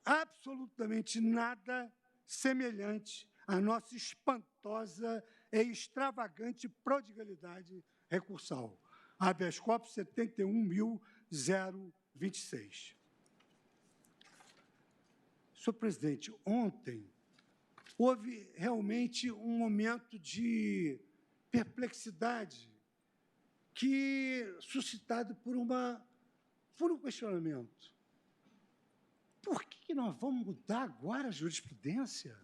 absolutamente nada, semelhante à nossa espantosa e extravagante prodigalidade recursal. Habeas corpus 71.026. Senhor presidente, ontem houve realmente um momento de perplexidade suscitado por um questionamento. Por que nós vamos mudar agora a jurisprudência?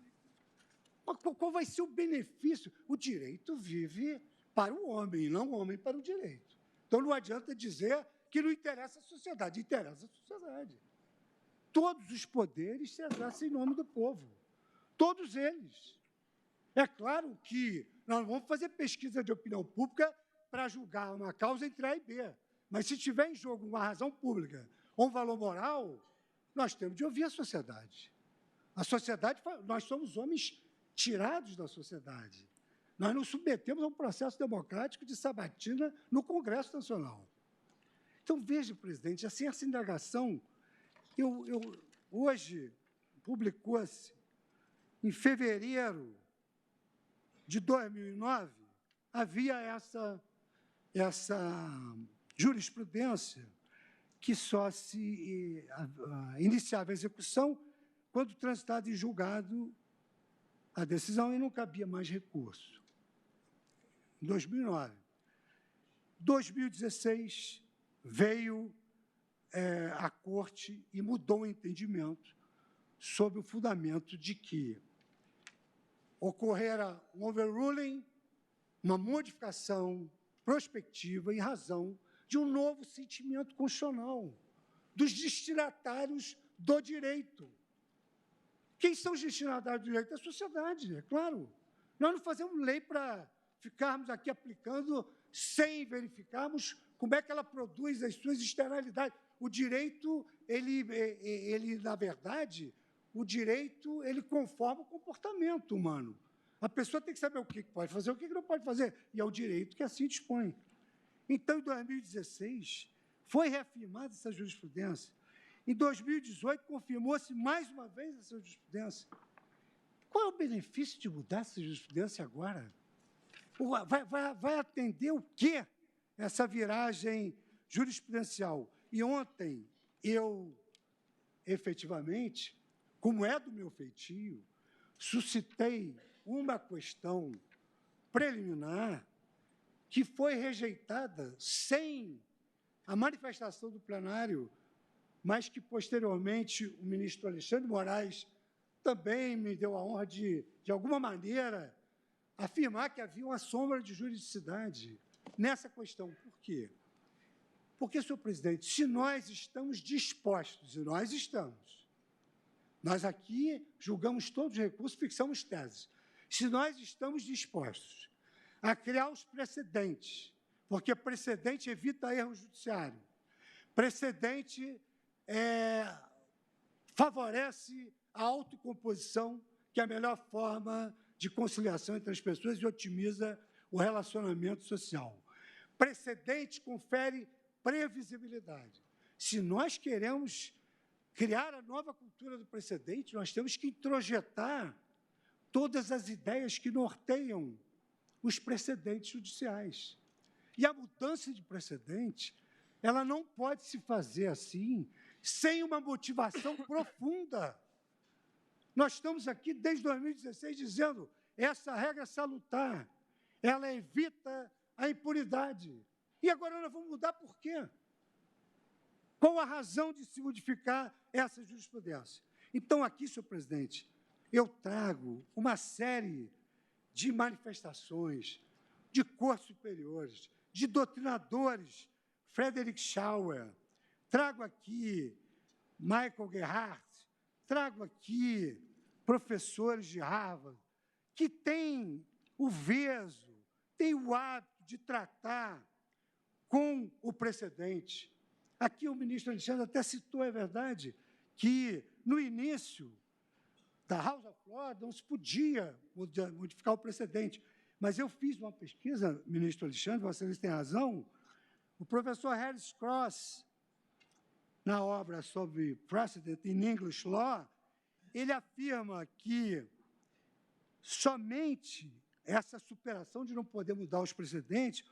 Qual vai ser o benefício? O direito vive para o homem, não o homem para o direito. Então, não adianta dizer que não interessa a sociedade. Interessa a sociedade. Todos os poderes se exercem em nome do povo. Todos eles. É claro que nós vamos fazer pesquisa de opinião pública para julgar uma causa entre A e B. Mas, se tiver em jogo uma razão pública ou um valor moral, nós temos de ouvir a sociedade. A sociedade, nós somos homens tirados da sociedade. Nós nos submetemos a um processo democrático de sabatina no Congresso Nacional. Então, veja, presidente, assim, essa indagação, hoje, publicou-se, em fevereiro de 2009, havia essa jurisprudência que só se iniciava a execução quando transitada em julgado a decisão e não cabia mais recurso. Em 2009. 2016, veio a Corte e mudou o entendimento sob o fundamento de que ocorrera um overruling, uma modificação prospectiva em razão de um novo sentimento constitucional dos destinatários do direito. Quem são os destinatários do direito? A sociedade, é claro. Nós não fazemos lei para ficarmos aqui aplicando sem verificarmos como é que ela produz as suas externalidades. O direito, na verdade, o direito, ele conforma o comportamento humano. A pessoa tem que saber o que pode fazer, o que não pode fazer, e é o direito que assim dispõe. Então, em 2016, foi reafirmada essa jurisprudência. Em 2018, confirmou-se mais uma vez essa jurisprudência. Qual é o benefício de mudar essa jurisprudência agora? Vai atender o quê essa viragem jurisprudencial? E ontem, eu, efetivamente, como é do meu feitio, suscitei uma questão preliminar que foi rejeitada sem a manifestação do plenário, mas que, posteriormente, o ministro Alexandre de Moraes também me deu a honra de alguma maneira, afirmar que havia uma sombra de juridicidade nessa questão. Por quê? Porque, senhor presidente, se nós estamos dispostos, e nós estamos, nós aqui julgamos todos os recursos, fixamos teses. Se nós estamos dispostos a criar os precedentes, porque precedente evita erro judiciário, precedente favorece a autocomposição, que é a melhor forma de conciliação entre as pessoas e otimiza o relacionamento social. Precedente confere previsibilidade. Se nós queremos criar a nova cultura do precedente, nós temos que introjetar todas as ideias que norteiam os precedentes judiciais. E a mudança de precedente, ela não pode se fazer assim, sem uma motivação profunda. Nós estamos aqui desde 2016 dizendo essa regra salutar, ela evita a impunidade. E agora nós vamos mudar por quê? Qual a razão de se modificar essa jurisprudência? Então, aqui, senhor presidente, eu trago uma série de manifestações de cortes superiores, de doutrinadores, Frederick Schauer, trago aqui Michael Gerhardt, trago aqui professores de Harvard, que têm o veso, têm o hábito de tratar com o precedente. Aqui o ministro Alexandre até citou, é verdade, que no início da House of Lords não se podia modificar o precedente. Mas eu fiz uma pesquisa, ministro Alexandre, vocês têm razão, o professor Harris Cross, na obra sobre Precedent in English Law, ele afirma que somente essa superação de não poder mudar os precedentes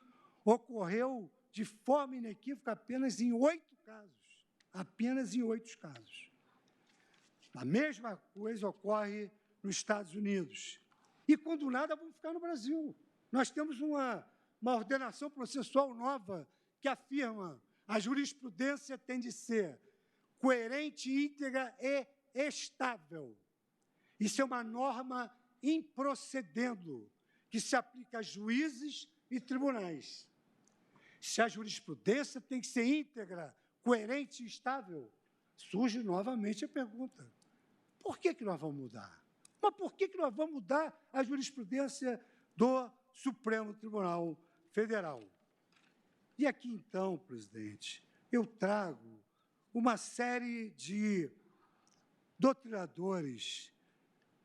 ocorreu de forma inequívoca apenas em 8 casos. Apenas em 8 casos. A mesma coisa ocorre nos Estados Unidos. E, quando nada, vamos ficar no Brasil. Nós temos uma ordenação processual nova que afirma a jurisprudência tem de ser coerente, íntegra e estável. Isso é uma norma improcedendo, que se aplica a juízes e tribunais. Se a jurisprudência tem que ser íntegra, coerente e estável, surge novamente a pergunta: por que nós vamos mudar? Mas por que nós vamos mudar a jurisprudência do Supremo Tribunal Federal? E aqui, então, presidente, eu trago uma série de doutrinadores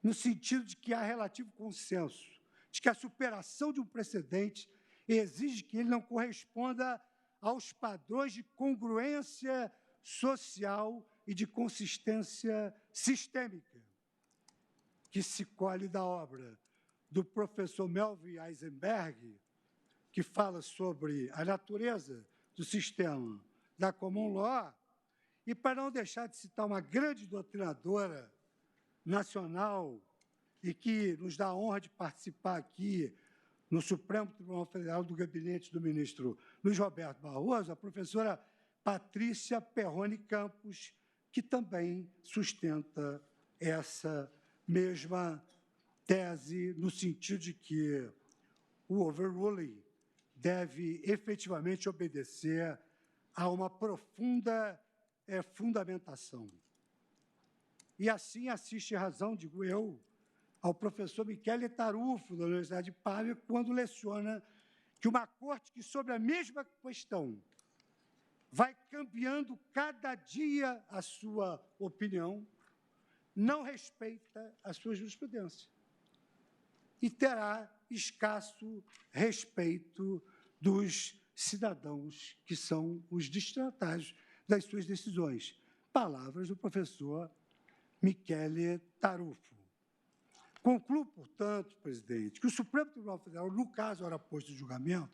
no sentido de que há relativo consenso, de que a superação de um precedente exige que ele não corresponda aos padrões de congruência social e de consistência sistêmica que se colhe da obra do professor Melvin Eisenberg, que fala sobre a natureza do sistema da common law, e para não deixar de citar uma grande doutrinadora nacional e que nos dá a honra de participar aqui no Supremo Tribunal Federal do gabinete do ministro Luiz Roberto Barroso, a professora Patrícia Perrone Campos, que também sustenta essa mesma tese, no sentido de que o overruling deve efetivamente obedecer a uma profunda fundamentação. E assim assiste razão, digo eu, ao professor Michele Tarufo, da Universidade de Pávia, quando leciona que uma corte que, sobre a mesma questão, vai cambiando cada dia a sua opinião, não respeita a sua jurisprudência e terá escasso respeito dos cidadãos que são os destinatários das suas decisões. Palavras do professor Michele Tarufo. Concluo, portanto, presidente, que o Supremo Tribunal Federal, no caso ora posto de julgamento,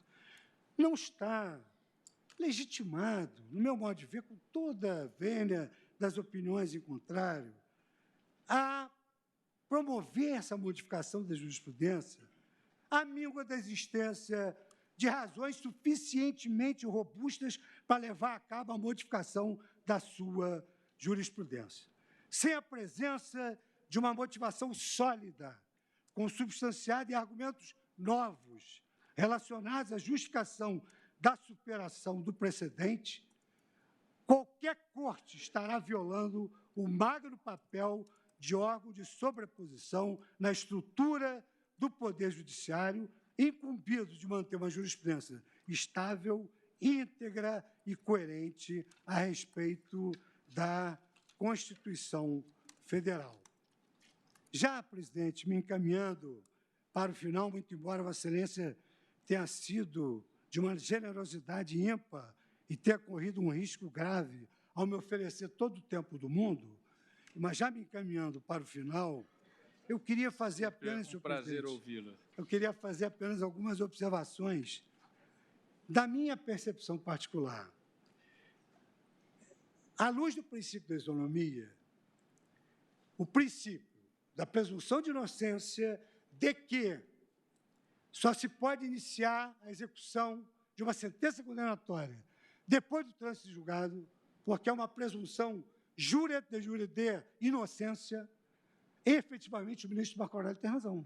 não está legitimado, no meu modo de ver, com toda a vênia das opiniões em contrário, a promover essa modificação da jurisprudência à míngua da existência de razões suficientemente robustas para levar a cabo a modificação da sua jurisprudência. Sem a presença de uma motivação sólida, consubstanciada em argumentos novos, relacionados à justificação da superação do precedente, qualquer corte estará violando o magro papel de órgão de sobreposição na estrutura do Poder Judiciário, incumbido de manter uma jurisprudência estável, íntegra e coerente a respeito da Constituição Federal. Já, presidente, me encaminhando para o final, muito embora Vossa Excelência tenha sido de uma generosidade ímpar e tenha corrido um risco grave ao me oferecer todo o tempo do mundo, mas já me encaminhando para o final, eu queria fazer apenas, senhor presidente, ouvi-lo. Eu queria fazer apenas algumas observações da minha percepção particular. À luz do princípio da isonomia, o princípio da presunção de inocência de que só se pode iniciar a execução de uma sentença condenatória depois do trânsito de julgado, porque é uma presunção jure de inocência, efetivamente o ministro Marco Aurélio tem razão.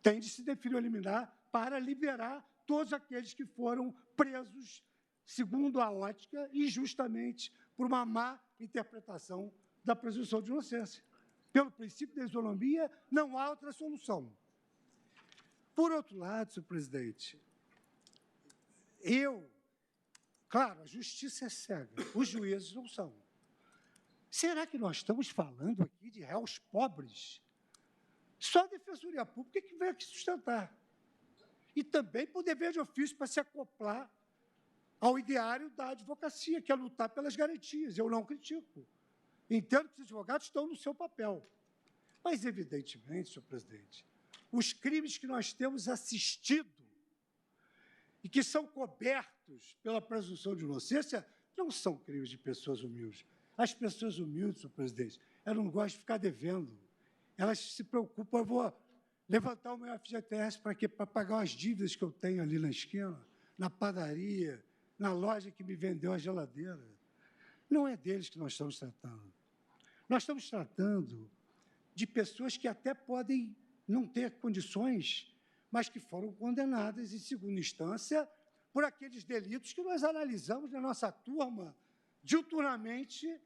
Tem de se definir o liminar para liberar todos aqueles que foram presos, segundo a ótica, injustamente, por uma má interpretação da presunção de inocência. Pelo princípio da isonomia, não há outra solução. Por outro lado, senhor presidente, claro, a justiça é cega, os juízes não são. Será que nós estamos falando aqui de réus pobres? Só a Defensoria Pública é que veio aqui sustentar. E também por dever de ofício para se acoplar ao ideário da advocacia, que é lutar pelas garantias. Eu não critico. Entendo que os advogados estão no seu papel. Mas, evidentemente, senhor presidente, os crimes que nós temos assistido e que são cobertos pela presunção de inocência não são crimes de pessoas humildes. As pessoas humildes, senhor presidente, elas não gostam de ficar devendo. Elas se preocupam, eu vou levantar o meu FGTS para quê? Para pagar as dívidas que eu tenho ali na esquina, na padaria, na loja que me vendeu a geladeira. Não é deles que nós estamos tratando. Nós estamos tratando de pessoas que até podem não ter condições, mas que foram condenadas em segunda instância por aqueles delitos que nós analisamos na nossa turma diuturnamente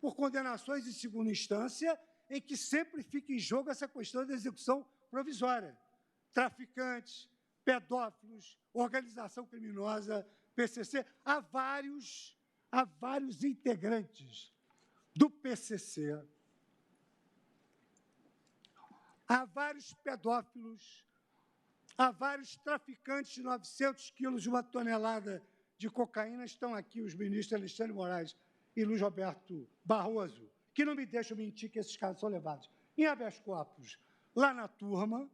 por condenações em segunda instância, em que sempre fica em jogo essa questão da execução provisória. Traficantes, pedófilos, organização criminosa PCC, há vários integrantes do PCC, há vários pedófilos, há vários traficantes de 900 quilos de uma tonelada de cocaína. Estão aqui os ministros Alexandre Moraes e Luiz Roberto Barroso, que não me deixam mentir que esses casos são levados em habeas corpus lá na turma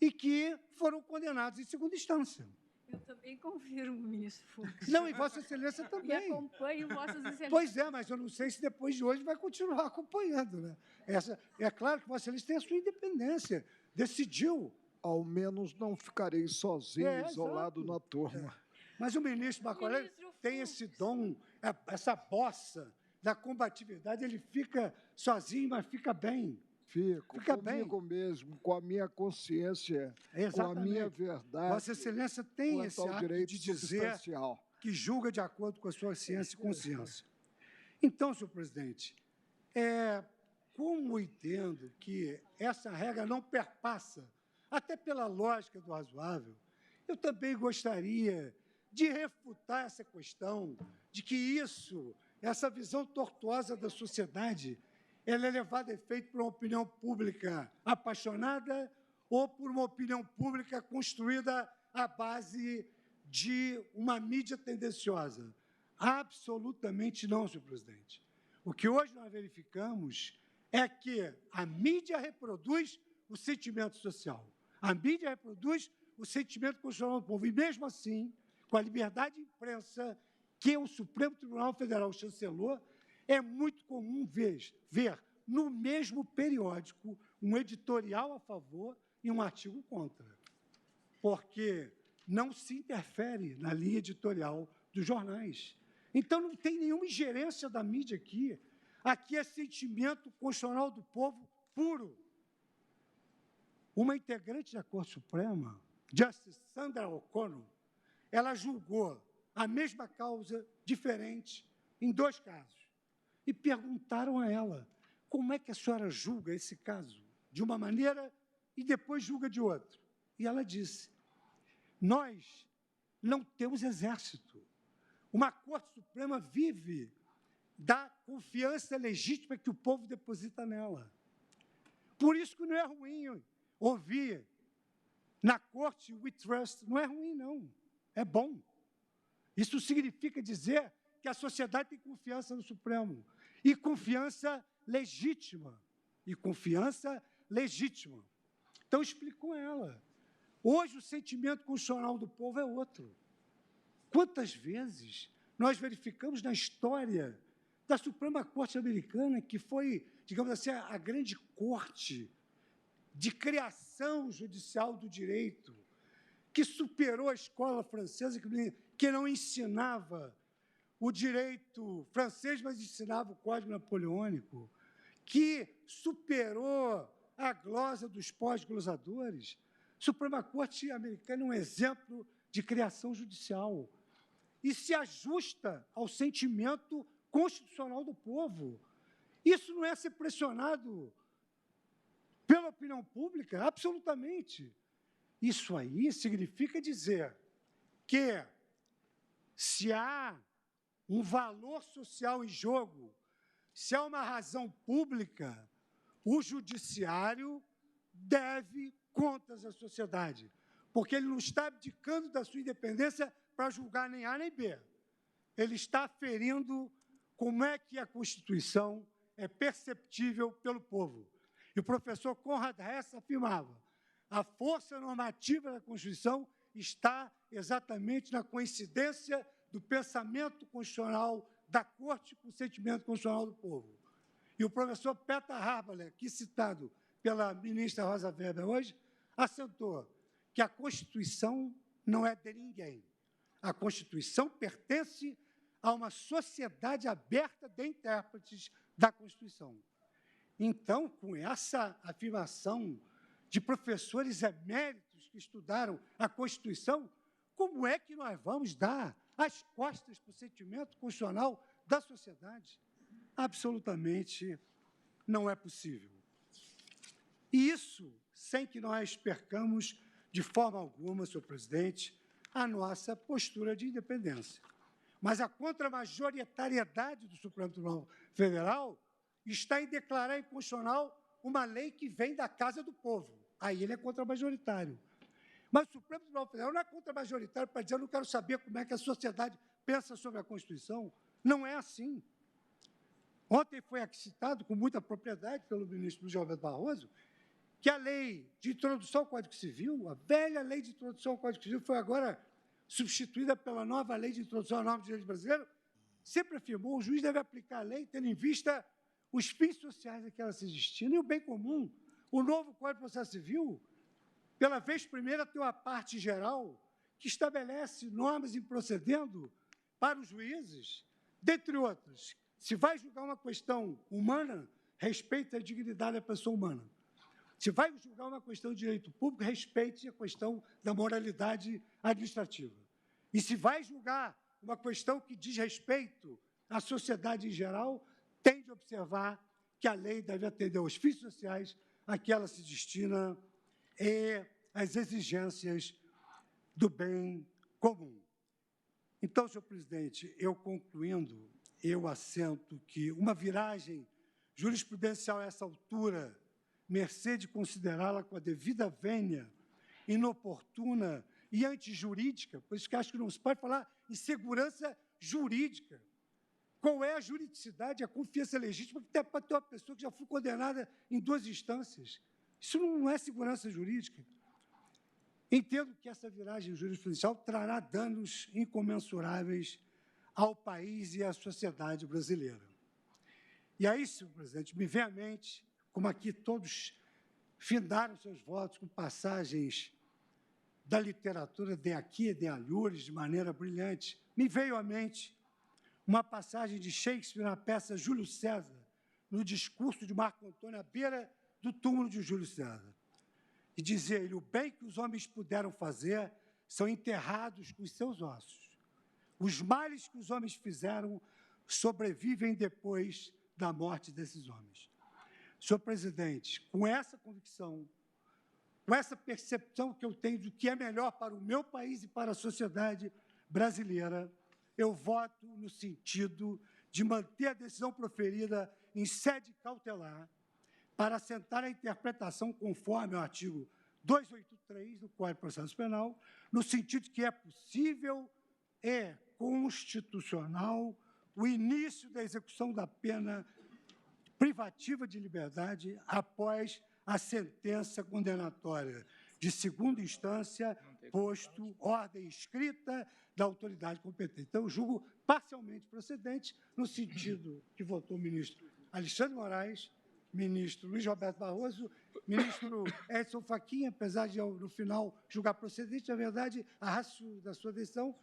e que foram condenados em segunda instância. Eu também confirmo, ministro Fux. Não, e Vossa Excelência E também. acompanho Vossas Excelências. Pois é, mas eu não sei se depois de hoje vai continuar acompanhando, né? É claro que Vossa Excelência tem a sua independência, decidiu. Ao menos não ficarei sozinho, isolado na turma. Mas o ministro Marco Aurélio tem esse dom, essa bossa da combatividade, ele fica sozinho, mas fica bem. Fica comigo mesmo, com a minha consciência, com a minha verdade. Vossa Excelência tem esse ato de dizer que julga de acordo com a sua ciência e consciência. Então, senhor presidente, como entendo que essa regra não perpassa, até pela lógica do razoável, eu também gostaria de refutar essa questão de que essa visão tortuosa da sociedade, ela é levada a efeito por uma opinião pública apaixonada ou por uma opinião pública construída à base de uma mídia tendenciosa. Absolutamente não, senhor presidente. O que hoje nós verificamos é que a mídia reproduz o sentimento social. A mídia reproduz o sentimento constitucional do povo. E, mesmo assim, com a liberdade de imprensa que o Supremo Tribunal Federal chancelou, é muito comum ver no mesmo periódico um editorial a favor e um artigo contra, porque não se interfere na linha editorial dos jornais. Então, não tem nenhuma ingerência da mídia aqui. Aqui é sentimento constitucional do povo puro. Uma integrante da Corte Suprema, Justice Sandra O'Connor, ela julgou a mesma causa diferente em 2 casos. E perguntaram a ela, como é que a senhora julga esse caso de uma maneira e depois julga de outra? E ela disse, nós não temos exército. Uma Corte Suprema vive da confiança legítima que o povo deposita nela. Por isso que não é ruim ouvir na Corte we trust, não é ruim, não. É bom. Isso significa dizer que a sociedade tem confiança no Supremo. E confiança legítima. Então, explicou ela. Hoje, o sentimento constitucional do povo é outro. Quantas vezes nós verificamos na história da Suprema Corte Americana, que foi, digamos assim, a grande corte de criação judicial do direito, que superou a escola francesa, que não ensinava o direito francês, mas ensinava o Código Napoleônico, que superou a glosa dos pós-glosadores. A Suprema Corte Americana é um exemplo de criação judicial e se ajusta ao sentimento constitucional do povo. Isso não é ser pressionado pela opinião pública? Absolutamente. Isso aí significa dizer que, se há um valor social em jogo, se há uma razão pública, o judiciário deve contas à sociedade, porque ele não está abdicando da sua independência para julgar nem A nem B. Ele está aferindo como é que a Constituição é perceptível pelo povo. E o professor Conrad Hess afirmava, a força normativa da Constituição está exatamente na coincidência do pensamento constitucional da Corte com o sentimento constitucional do povo. E o professor Peter Haberle, aqui citado pela ministra Rosa Weber hoje, assentou que a Constituição não é de ninguém. A Constituição pertence a uma sociedade aberta de intérpretes da Constituição. Então, com essa afirmação de professores eméritos que estudaram a Constituição, como é que nós vamos dar as costas para o sentimento constitucional da sociedade? Absolutamente não é possível. E isso sem que nós percamos, de forma alguma, senhor presidente, a nossa postura de independência. Mas a contramajoritariedade do Supremo Tribunal Federal está em declarar inconstitucional uma lei que vem da casa do povo. Aí ele é contramajoritário. Mas o Supremo Tribunal Federal não é contramajoritário para dizer eu não quero saber como é que a sociedade pensa sobre a Constituição. Não é assim. Ontem foi aqui citado, com muita propriedade, pelo ministro Luiz Roberto Barroso, que a lei de introdução ao Código Civil, a velha lei de introdução ao Código Civil, foi agora substituída pela nova lei de introdução à norma de direito brasileiro, sempre afirmou que o juiz deve aplicar a lei tendo em vista os fins sociais a que ela se destina e o bem comum. O novo Código de Processo Civil, pela vez primeira, tem uma parte geral que estabelece normas em procedendo para os juízes, dentre outras. Se vai julgar uma questão humana, respeite a dignidade da pessoa humana. Se vai julgar uma questão de direito público, respeite a questão da moralidade administrativa. E se vai julgar uma questão que diz respeito à sociedade em geral, tem de observar que a lei deve atender aos fins sociais a que ela se destina e às exigências do bem comum. Então, senhor presidente, eu concluindo, eu assento que uma viragem jurisprudencial a essa altura, mercê de considerá-la com a devida vênia, inoportuna e antijurídica, por isso que acho que não se pode falar em segurança jurídica. Qual é a juridicidade, a confiança legítima para ter uma pessoa que já foi condenada em 2 instâncias? Isso não é segurança jurídica. Entendo que essa viragem jurisprudencial trará danos incomensuráveis ao país e à sociedade brasileira. E aí, senhor presidente, me vem à mente, como aqui todos findaram seus votos com passagens da literatura de aqui, de alhures, de maneira brilhante, me veio à mente uma passagem de Shakespeare na peça Júlio César, no discurso de Marco Antônio à beira do túmulo de Júlio César. E dizia ele, o bem que os homens puderam fazer são enterrados com os seus ossos. Os males que os homens fizeram sobrevivem depois da morte desses homens. Senhor presidente, com essa convicção, com essa percepção que eu tenho do que é melhor para o meu país e para a sociedade brasileira, eu voto no sentido de manter a decisão proferida em sede cautelar para assentar a interpretação conforme ao artigo 283 do Código de Processo Penal, no sentido que é possível e constitucional o início da execução da pena privativa de liberdade após a sentença condenatória de segunda instância, posto ordem escrita da autoridade competente. Então, eu julgo parcialmente procedente no sentido que votou o ministro Alexandre Moraes, ministro Luiz Roberto Barroso, ministro Edson Fachin, apesar de, no final, julgar procedente, na verdade, a ratio da sua decisão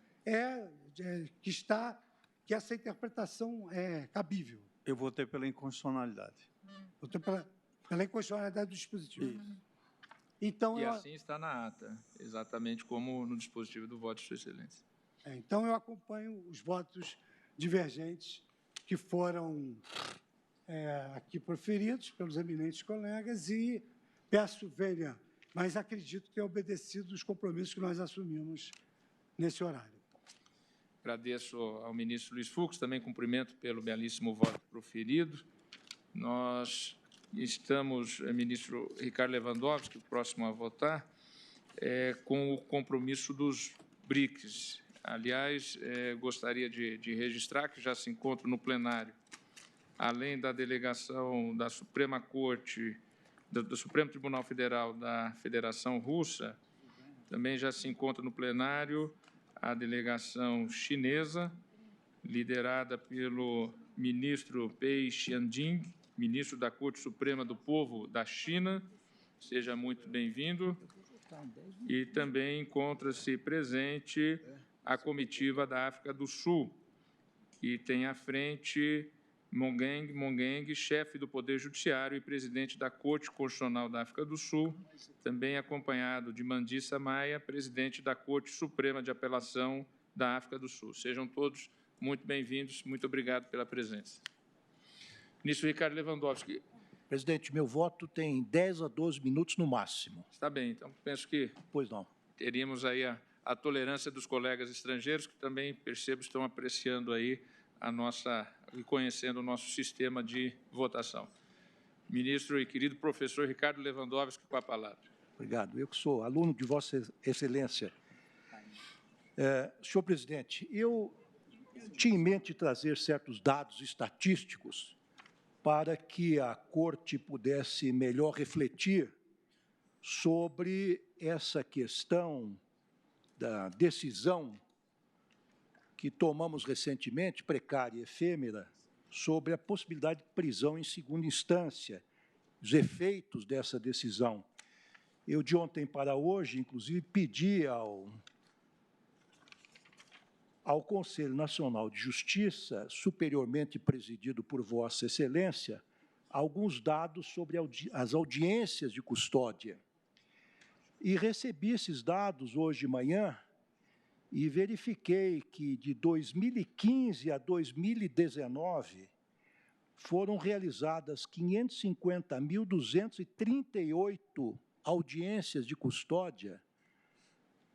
que essa interpretação é cabível. Eu votei pela inconstitucionalidade. Votei pela inconstitucionalidade do dispositivo. Então, e assim está na ata, exatamente como no dispositivo do voto de Sua Excelência. Então, eu acompanho os votos divergentes que foram aqui proferidos pelos eminentes colegas e peço vênia, mas acredito que é obedecido os compromissos que nós assumimos nesse horário. Agradeço ao ministro Luiz Fux, também cumprimento pelo belíssimo voto proferido. Nós estamos, ministro Ricardo Lewandowski, o próximo a votar, com o compromisso dos BRICS. Aliás, gostaria de registrar que já se encontra no plenário, além da delegação da Suprema Corte, do Supremo Tribunal Federal da Federação Russa, também já se encontra no plenário a delegação chinesa, liderada pelo ministro Pei Xianjing, ministro da Corte Suprema do Povo da China. Seja muito bem-vindo. E também encontra-se presente a comitiva da África do Sul, que tem à frente Mongeng, chefe do Poder Judiciário e presidente da Corte Constitucional da África do Sul, também acompanhado de Mandissa Maia, presidente da Corte Suprema de Apelação da África do Sul. Sejam todos muito bem-vindos. Muito obrigado pela presença. Ministro Ricardo Lewandowski. Presidente, meu voto tem 10 a 12 minutos no máximo. Está bem, então penso que pois não. teríamos aí a a tolerância dos colegas estrangeiros, que também, percebo, estão apreciando aí e conhecendo o nosso sistema de votação. Ministro e querido professor Ricardo Lewandowski, com a palavra. Obrigado. Eu que sou aluno de Vossa Excelência. Senhor presidente, eu tinha em mente trazer certos dados estatísticos para que a Corte pudesse melhor refletir sobre essa questão da decisão que tomamos recentemente, precária e efêmera, sobre a possibilidade de prisão em segunda instância, os efeitos dessa decisão. Eu, de ontem para hoje, inclusive, pedi ao Conselho Nacional de Justiça, superiormente presidido por Vossa Excelência, alguns dados sobre as audiências de custódia. E recebi esses dados hoje de manhã e verifiquei que, de 2015 a 2019, foram realizadas 550.238 audiências de custódia,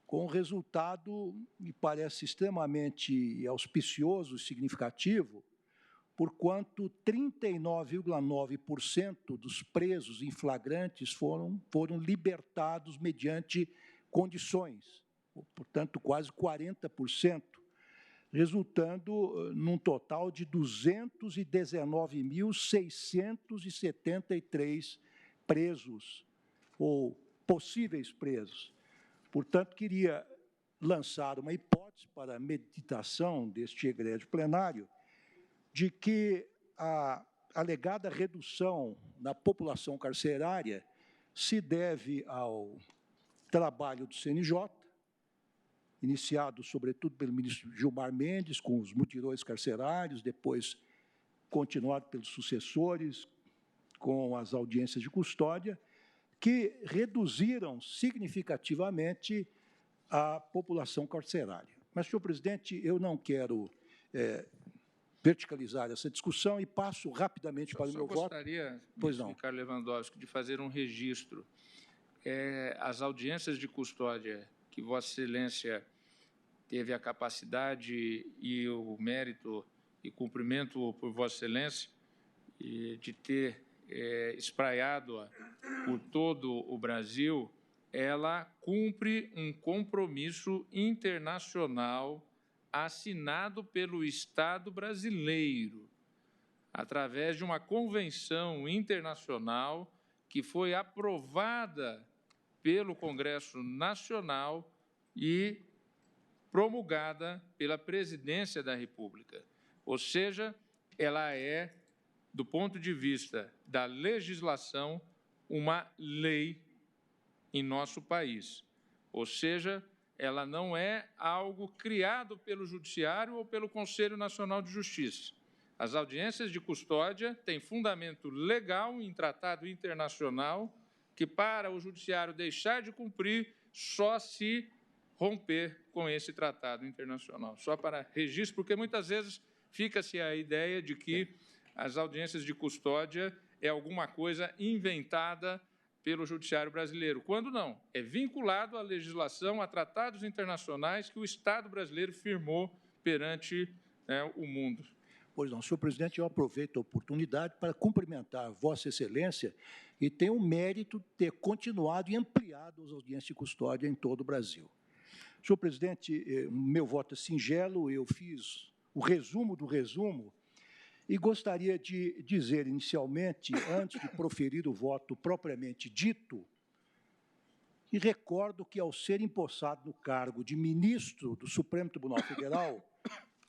com resultado, me parece extremamente auspicioso e significativo, porquanto 39,9% dos presos em flagrantes foram libertados mediante condições, portanto, quase 40%, resultando num total de 219.673 presos, ou possíveis presos. Portanto, queria lançar uma hipótese para a meditação deste egrégio plenário de que a alegada redução na população carcerária se deve ao trabalho do CNJ, iniciado, sobretudo, pelo ministro Gilmar Mendes, com os mutirões carcerários, depois continuado pelos sucessores, com as audiências de custódia, que reduziram significativamente a população carcerária. Mas, senhor presidente, eu não quero verticalizar essa discussão e passo rapidamente para o meu voto. Eu gostaria, ministro Ricardo Lewandowski, de fazer um registro. As audiências de custódia que Vossa Excelência teve a capacidade e o mérito e cumprimento por Vossa Excelência de ter espraiado por todo o Brasil, ela cumpre um compromisso internacional assinado pelo Estado brasileiro, através de uma convenção internacional que foi aprovada pelo Congresso Nacional e promulgada pela Presidência da República. Ou seja, ela é, do ponto de vista da legislação, uma lei em nosso país. Ou seja, ela não é algo criado pelo Judiciário ou pelo Conselho Nacional de Justiça. As audiências de custódia têm fundamento legal em tratado internacional que, para o Judiciário deixar de cumprir, só se romper com esse tratado internacional. Só para registro, porque muitas vezes fica-se a ideia de que as audiências de custódia é alguma coisa inventada pelo Judiciário brasileiro, quando não. É vinculado à legislação, a tratados internacionais que o Estado brasileiro firmou perante o mundo. Pois não, senhor presidente, eu aproveito a oportunidade para cumprimentar Vossa Excelência e tenho o mérito de ter continuado e ampliado as audiências de custódia em todo o Brasil. Senhor presidente, meu voto é singelo, eu fiz o resumo do resumo e gostaria de dizer inicialmente, antes de proferir o voto propriamente dito, e recordo que, ao ser empossado no cargo de ministro do Supremo Tribunal Federal,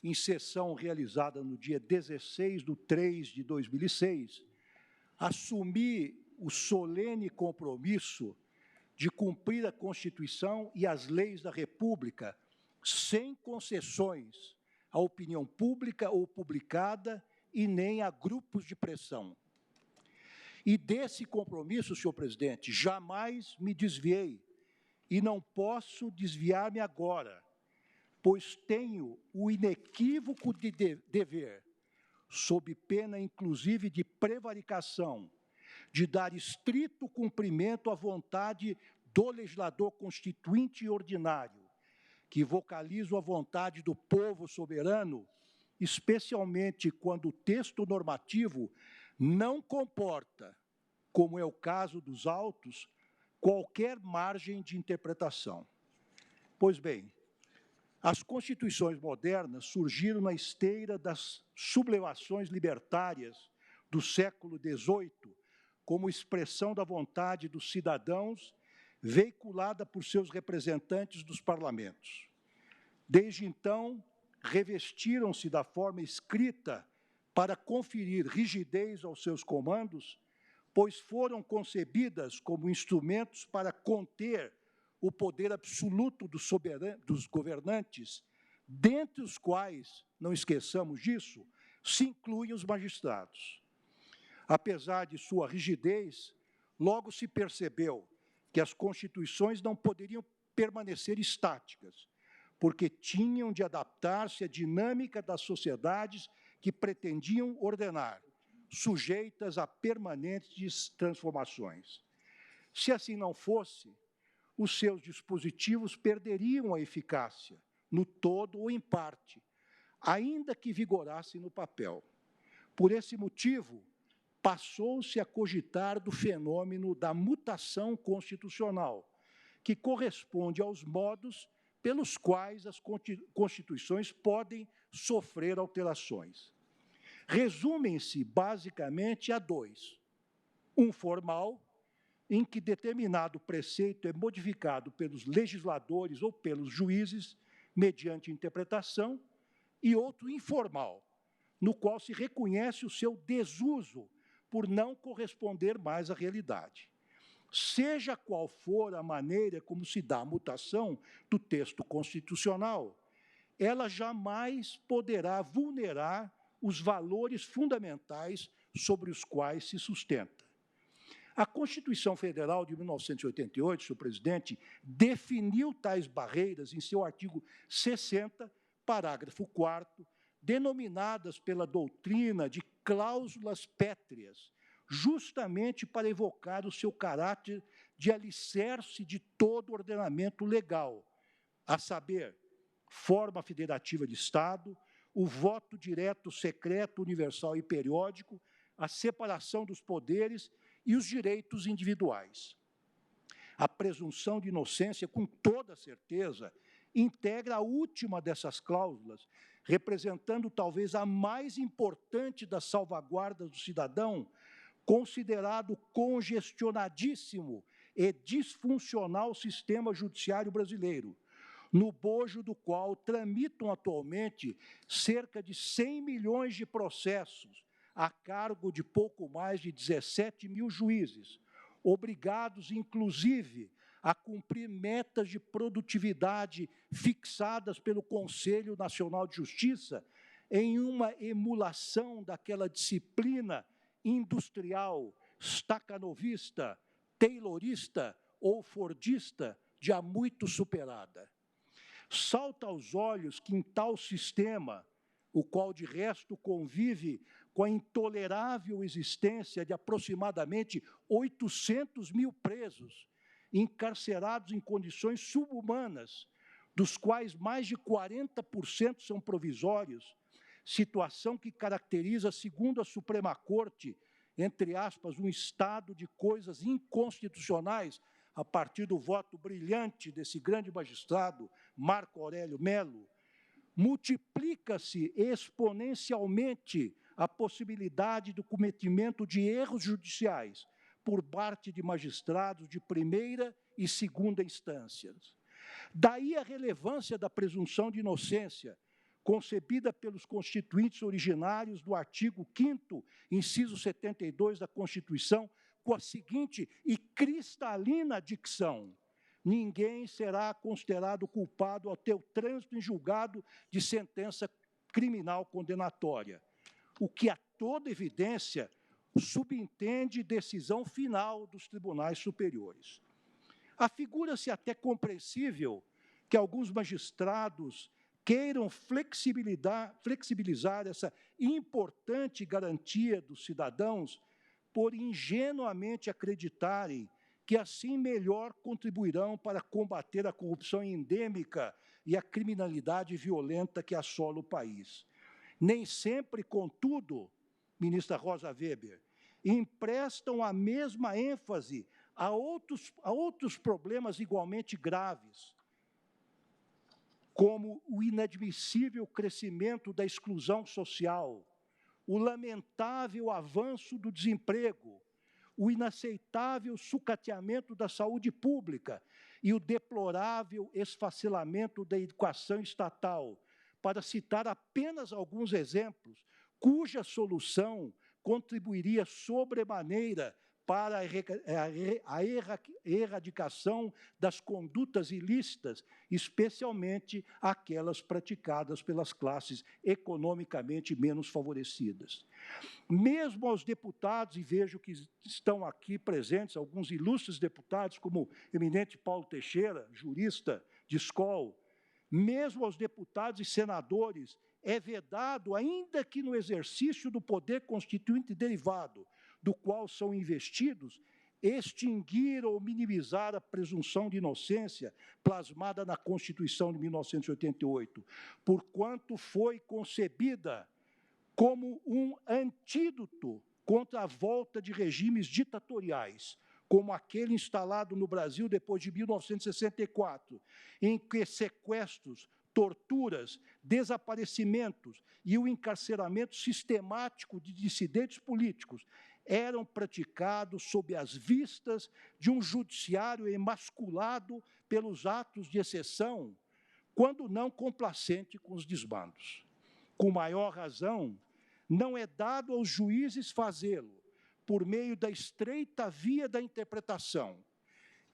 em sessão realizada no dia 16/3/2006, assumi o solene compromisso de cumprir a Constituição e as leis da República, sem concessões à opinião pública ou publicada e nem a grupos de pressão. E desse compromisso, senhor presidente, jamais me desviei e não posso desviar-me agora, pois tenho o inequívoco dever, sob pena inclusive de prevaricação, de dar estrito cumprimento à vontade do legislador constituinte e ordinário, que vocalizam a vontade do povo soberano, especialmente quando o texto normativo não comporta, como é o caso dos autos, qualquer margem de interpretação. Pois bem, as constituições modernas surgiram na esteira das sublevações libertárias do século XVIII, como expressão da vontade dos cidadãos, veiculada por seus representantes dos parlamentos. Desde então, revestiram-se da forma escrita para conferir rigidez aos seus comandos, pois foram concebidas como instrumentos para conter o poder absoluto dos governantes, dentre os quais, não esqueçamos disso, se incluem os magistrados. Apesar de sua rigidez, logo se percebeu que as constituições não poderiam permanecer estáticas, porque tinham de adaptar-se à dinâmica das sociedades que pretendiam ordenar, sujeitas a permanentes transformações. Se assim não fosse, os seus dispositivos perderiam a eficácia, no todo ou em parte, ainda que vigorassem no papel. Por esse motivo, passou-se a cogitar do fenômeno da mutação constitucional, que corresponde aos modos pelos quais as constituições podem sofrer alterações. Resumem-se basicamente a dois: um formal, em que determinado preceito é modificado pelos legisladores ou pelos juízes, mediante interpretação, e outro informal, no qual se reconhece o seu desuso por não corresponder mais à realidade. Seja qual for a maneira como se dá a mutação do texto constitucional, ela jamais poderá vulnerar os valores fundamentais sobre os quais se sustenta. A Constituição Federal de 1988, senhor presidente, definiu tais barreiras em seu artigo 60, parágrafo 4º, denominadas pela doutrina de cláusulas pétreas, justamente para evocar o seu caráter de alicerce de todo ordenamento legal, a saber, forma federativa de Estado, o voto direto, secreto, universal e periódico, a separação dos poderes e os direitos individuais. A presunção de inocência, com toda certeza, integra a última dessas cláusulas, representando talvez a mais importante das salvaguardas do cidadão, considerado congestionadíssimo e disfuncional sistema judiciário brasileiro, no bojo do qual tramitam atualmente cerca de 100 milhões de processos, a cargo de pouco mais de 17 mil juízes, obrigados, inclusive, a cumprir metas de produtividade fixadas pelo Conselho Nacional de Justiça, em uma emulação daquela disciplina industrial, stacanovista, taylorista ou fordista, já muito superada. Salta aos olhos que em tal sistema, o qual de resto convive com a intolerável existência de aproximadamente 800 mil presos, encarcerados em condições subhumanas, dos quais mais de 40% são provisórios, situação que caracteriza, segundo a Suprema Corte, entre aspas, um estado de coisas inconstitucionais, a partir do voto brilhante desse grande magistrado, Marco Aurélio Melo, multiplica-se exponencialmente a possibilidade do cometimento de erros judiciais por parte de magistrados de primeira e segunda instâncias. Daí a relevância da presunção de inocência, concebida pelos constituintes originários do artigo 5º, inciso 72 da Constituição, com a seguinte e cristalina dicção: ninguém será considerado culpado ao teu trânsito em julgado de sentença criminal condenatória, o que, a toda evidência, subentende decisão final dos tribunais superiores. Afigura-se até compreensível que alguns magistrados queiram flexibilizar essa importante garantia dos cidadãos por ingenuamente acreditarem que assim melhor contribuirão para combater a corrupção endêmica e a criminalidade violenta que assola o país. Nem sempre, contudo, ministra Rosa Weber, emprestam a mesma ênfase a outros problemas igualmente graves, como o inadmissível crescimento da exclusão social, o lamentável avanço do desemprego, o inaceitável sucateamento da saúde pública e o deplorável esfacelamento da educação estatal, para citar apenas alguns exemplos, cuja solução contribuiria sobremaneira para a erradicação das condutas ilícitas, especialmente aquelas praticadas pelas classes economicamente menos favorecidas. Mesmo aos deputados, e vejo que estão aqui presentes alguns ilustres deputados, como o eminente Paulo Teixeira, jurista de escola, mesmo aos deputados e senadores, é vedado, ainda que no exercício do poder constituinte derivado, do qual são investidos, extinguir ou minimizar a presunção de inocência plasmada na Constituição de 1988, porquanto foi concebida como um antídoto contra a volta de regimes ditatoriais, como aquele instalado no Brasil depois de 1964, em que sequestros, torturas, desaparecimentos e o encarceramento sistemático de dissidentes políticos eram praticados sob as vistas de um judiciário emasculado pelos atos de exceção, quando não complacente com os desmandos. Com maior razão, não é dado aos juízes fazê-lo por meio da estreita via da interpretação,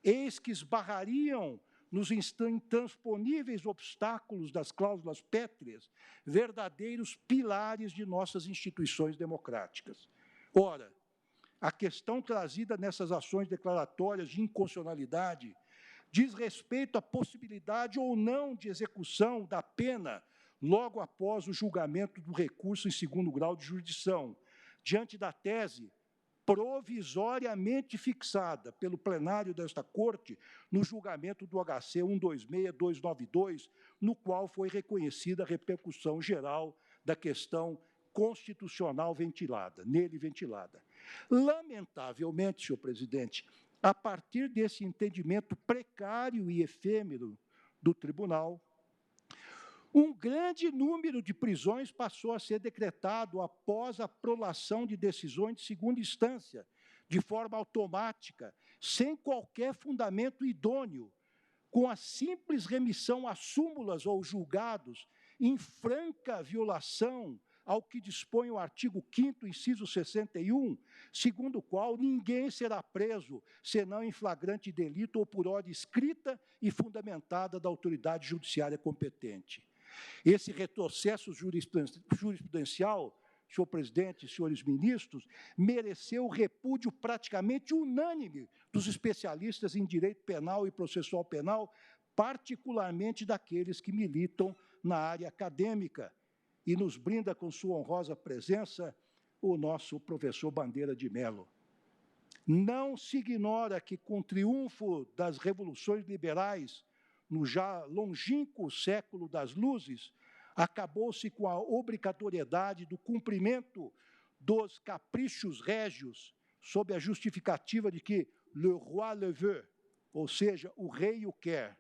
eis que esbarrariam nos intransponíveis obstáculos das cláusulas pétreas, verdadeiros pilares de nossas instituições democráticas. Ora, a questão trazida nessas ações declaratórias de inconstitucionalidade diz respeito à possibilidade ou não de execução da pena logo após o julgamento do recurso em segundo grau de jurisdição, diante da tese provisoriamente fixada pelo plenário desta Corte no julgamento do HC 126292, no qual foi reconhecida a repercussão geral da questão constitucional nele ventilada. Lamentavelmente, senhor presidente, a partir desse entendimento precário e efêmero do tribunal, um grande número de prisões passou a ser decretado após a prolação de decisões de segunda instância, de forma automática, sem qualquer fundamento idôneo, com a simples remissão a súmulas ou julgados, em franca violação ao que dispõe o artigo 5º, inciso 61, segundo o qual ninguém será preso, senão em flagrante delito ou por ordem escrita e fundamentada da autoridade judiciária competente. Esse retrocesso jurisprudencial, senhor presidente, senhores ministros, mereceu o repúdio praticamente unânime dos especialistas em direito penal e processual penal, particularmente daqueles que militam na área acadêmica, e nos brinda com sua honrosa presença o nosso professor Bandeira de Mello. Não se ignora que, com o triunfo das revoluções liberais, no já longínquo século das luzes, acabou-se com a obrigatoriedade do cumprimento dos caprichos régios, sob a justificativa de que le roi le veut, ou seja, o rei o quer.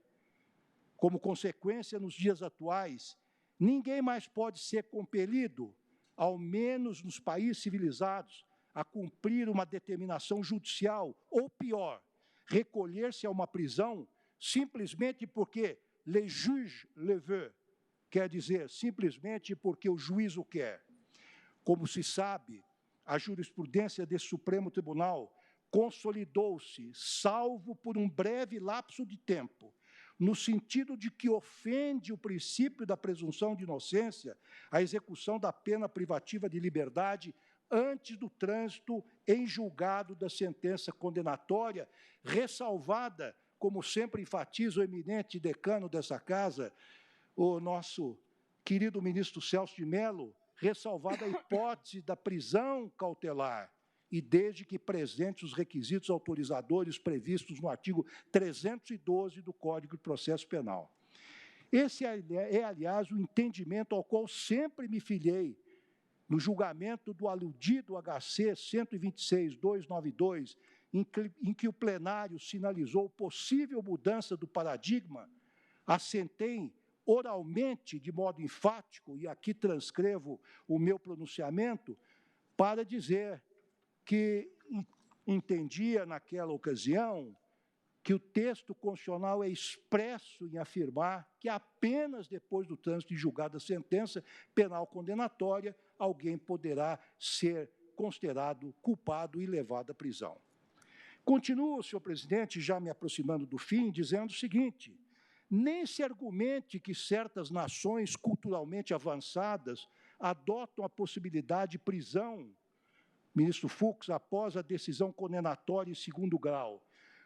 Como consequência, nos dias atuais, ninguém mais pode ser compelido, ao menos nos países civilizados, a cumprir uma determinação judicial, ou pior, recolher-se a uma prisão simplesmente porque le juge le veut, quer dizer, simplesmente porque o juiz o quer. Como se sabe, a jurisprudência desse Supremo Tribunal consolidou-se, salvo por um breve lapso de tempo, no sentido de que ofende o princípio da presunção de inocência a execução da pena privativa de liberdade antes do trânsito em julgado da sentença condenatória, ressalvada, como sempre enfatiza o eminente decano dessa casa, o nosso querido ministro Celso de Mello, ressalvada a hipótese da prisão cautelar, e desde que presente os requisitos autorizadores previstos no artigo 312 do Código de Processo Penal. Esse é, aliás, o entendimento ao qual sempre me filiei no julgamento do aludido HC 126.292, em que o plenário sinalizou possível mudança do paradigma, assentei oralmente, de modo enfático, e aqui transcrevo o meu pronunciamento, para dizer que entendia, naquela ocasião, que o texto constitucional é expresso em afirmar que apenas depois do trânsito e julgada a sentença penal condenatória, alguém poderá ser considerado culpado e levado à prisão. Continuo, senhor presidente, já me aproximando do fim, dizendo o seguinte: nem se argumente que certas nações culturalmente avançadas adotam a possibilidade de prisão, ministro Fux, após a decisão condenatória em segundo grau,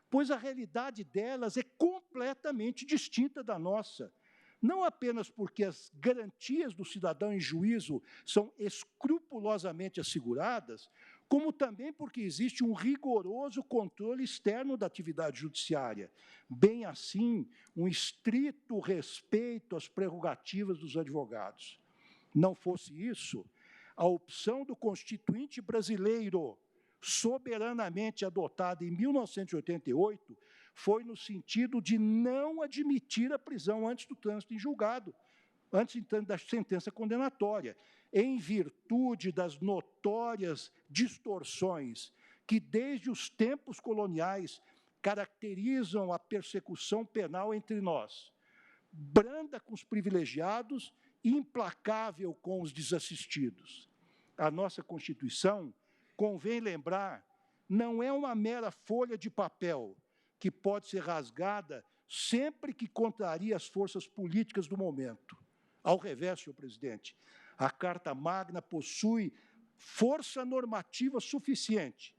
pois a realidade delas é completamente distinta da nossa, não apenas porque as garantias do cidadão em juízo são escrupulosamente asseguradas, como também porque existe um rigoroso controle externo da atividade judiciária, bem assim, um estrito respeito às prerrogativas dos advogados. Não fosse isso, a opção do Constituinte brasileiro, soberanamente adotada em 1988, foi no sentido de não admitir a prisão antes do trânsito em julgado, antes da sentença condenatória, em virtude das notórias distorções que, desde os tempos coloniais, caracterizam a persecução penal entre nós, branda com os privilegiados e implacável com os desassistidos. A nossa Constituição, convém lembrar, não é uma mera folha de papel que pode ser rasgada sempre que contraria as forças políticas do momento. Ao revés, senhor presidente, a Carta Magna possui força normativa suficiente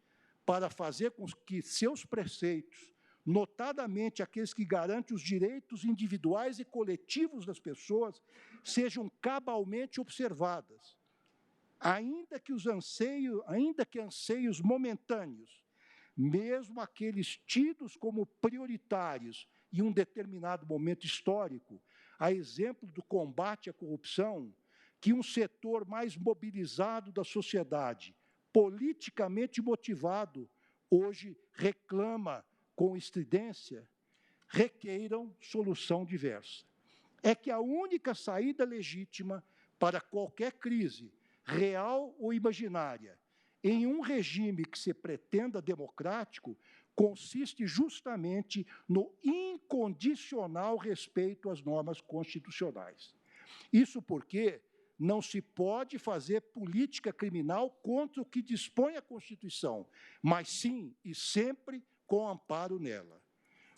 para fazer com que seus preceitos, notadamente aqueles que garantem os direitos individuais e coletivos das pessoas, sejam cabalmente observadas, ainda que anseios momentâneos, mesmo aqueles tidos como prioritários em um determinado momento histórico, a exemplo do combate à corrupção, que um setor mais mobilizado da sociedade, politicamente motivado, hoje reclama com estridência, requeiram solução diversa. É que a única saída legítima para qualquer crise, real ou imaginária, em um regime que se pretenda democrático, consiste justamente no incondicional respeito às normas constitucionais. Isso porque não se pode fazer política criminal contra o que dispõe a Constituição, mas sim e sempre com amparo nela.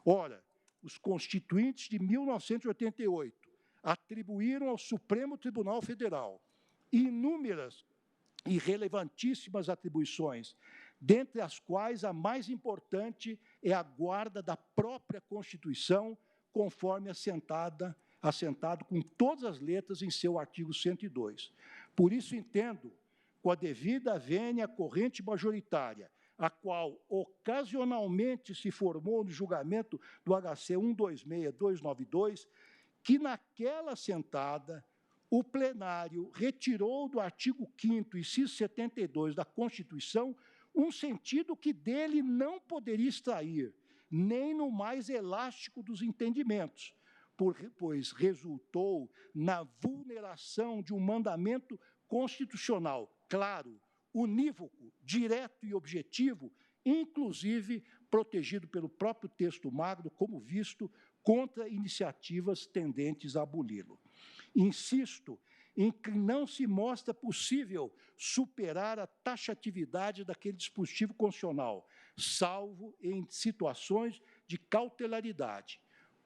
Ora, os constituintes de 1988 atribuíram ao Supremo Tribunal Federal inúmeras e relevantíssimas atribuições, dentre as quais a mais importante é a guarda da própria Constituição, conforme assentado com todas as letras em seu artigo 102. Por isso entendo, com a devida vênia corrente majoritária, a qual ocasionalmente se formou no julgamento do HC 126.292, que naquela assentada o plenário retirou do artigo 5º, inciso 72 da Constituição, um sentido que dele não poderia extrair, nem no mais elástico dos entendimentos, pois resultou na vulneração de um mandamento constitucional claro, unívoco, direto e objetivo, inclusive protegido pelo próprio texto magno, como visto, contra iniciativas tendentes a aboli-lo. Insisto em que não se mostra possível superar a taxatividade daquele dispositivo constitucional, salvo em situações de cautelaridade,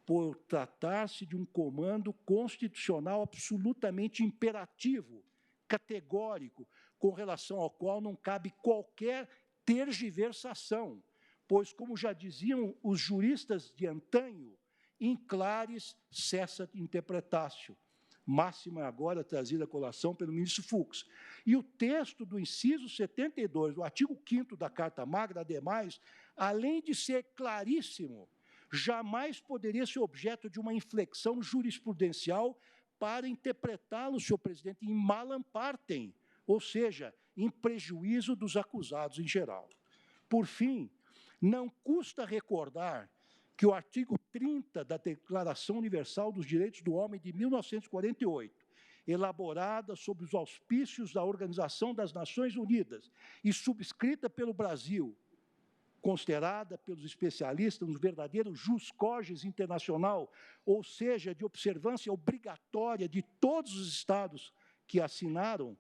por tratar-se de um comando constitucional absolutamente imperativo, categórico, com relação ao qual não cabe qualquer tergiversação, pois, como já diziam os juristas de antanho, in claris cessat interpretatio. máxima agora trazida à colação pelo ministro Fux. E o texto do inciso 72 do artigo 5º da Carta Magna, ademais, além de ser claríssimo, jamais poderia ser objeto de uma inflexão jurisprudencial para interpretá-lo, senhor presidente, em malam partem, ou seja, em prejuízo dos acusados em geral. Por fim, não custa recordar que o artigo 30 da Declaração Universal dos Direitos do Homem de 1948, elaborada sob os auspícios da Organização das Nações Unidas e subscrita pelo Brasil, considerada pelos especialistas um verdadeiro jus cogens internacional, ou seja, de observância obrigatória de todos os Estados que assinaram,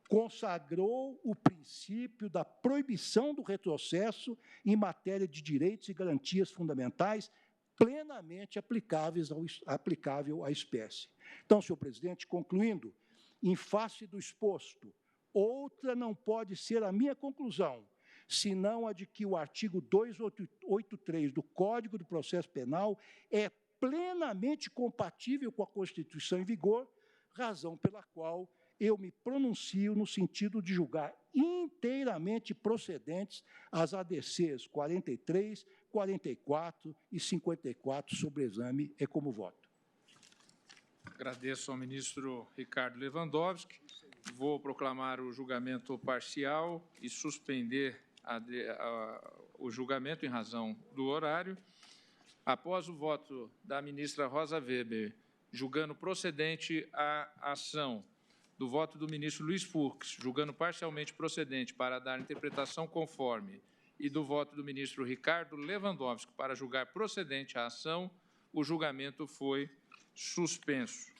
consagrou o princípio da proibição do retrocesso em matéria de direitos e garantias fundamentais plenamente aplicável à espécie. Então, senhor presidente, concluindo, em face do exposto, outra não pode ser a minha conclusão, senão a de que o artigo 283 do Código do Processo Penal é plenamente compatível com a Constituição em vigor, razão pela qual eu me pronuncio no sentido de julgar inteiramente procedentes as ADCs 43, 44 e 54 sobre exame e como voto. Agradeço ao ministro Ricardo Lewandowski. Vou proclamar o julgamento parcial e suspender o julgamento em razão do horário. Após o voto da ministra Rosa Weber, julgando procedente a ação do voto do ministro Luiz Fux, julgando parcialmente procedente para dar interpretação conforme, e do voto do ministro Ricardo Lewandowski para julgar procedente a ação, o julgamento foi suspenso.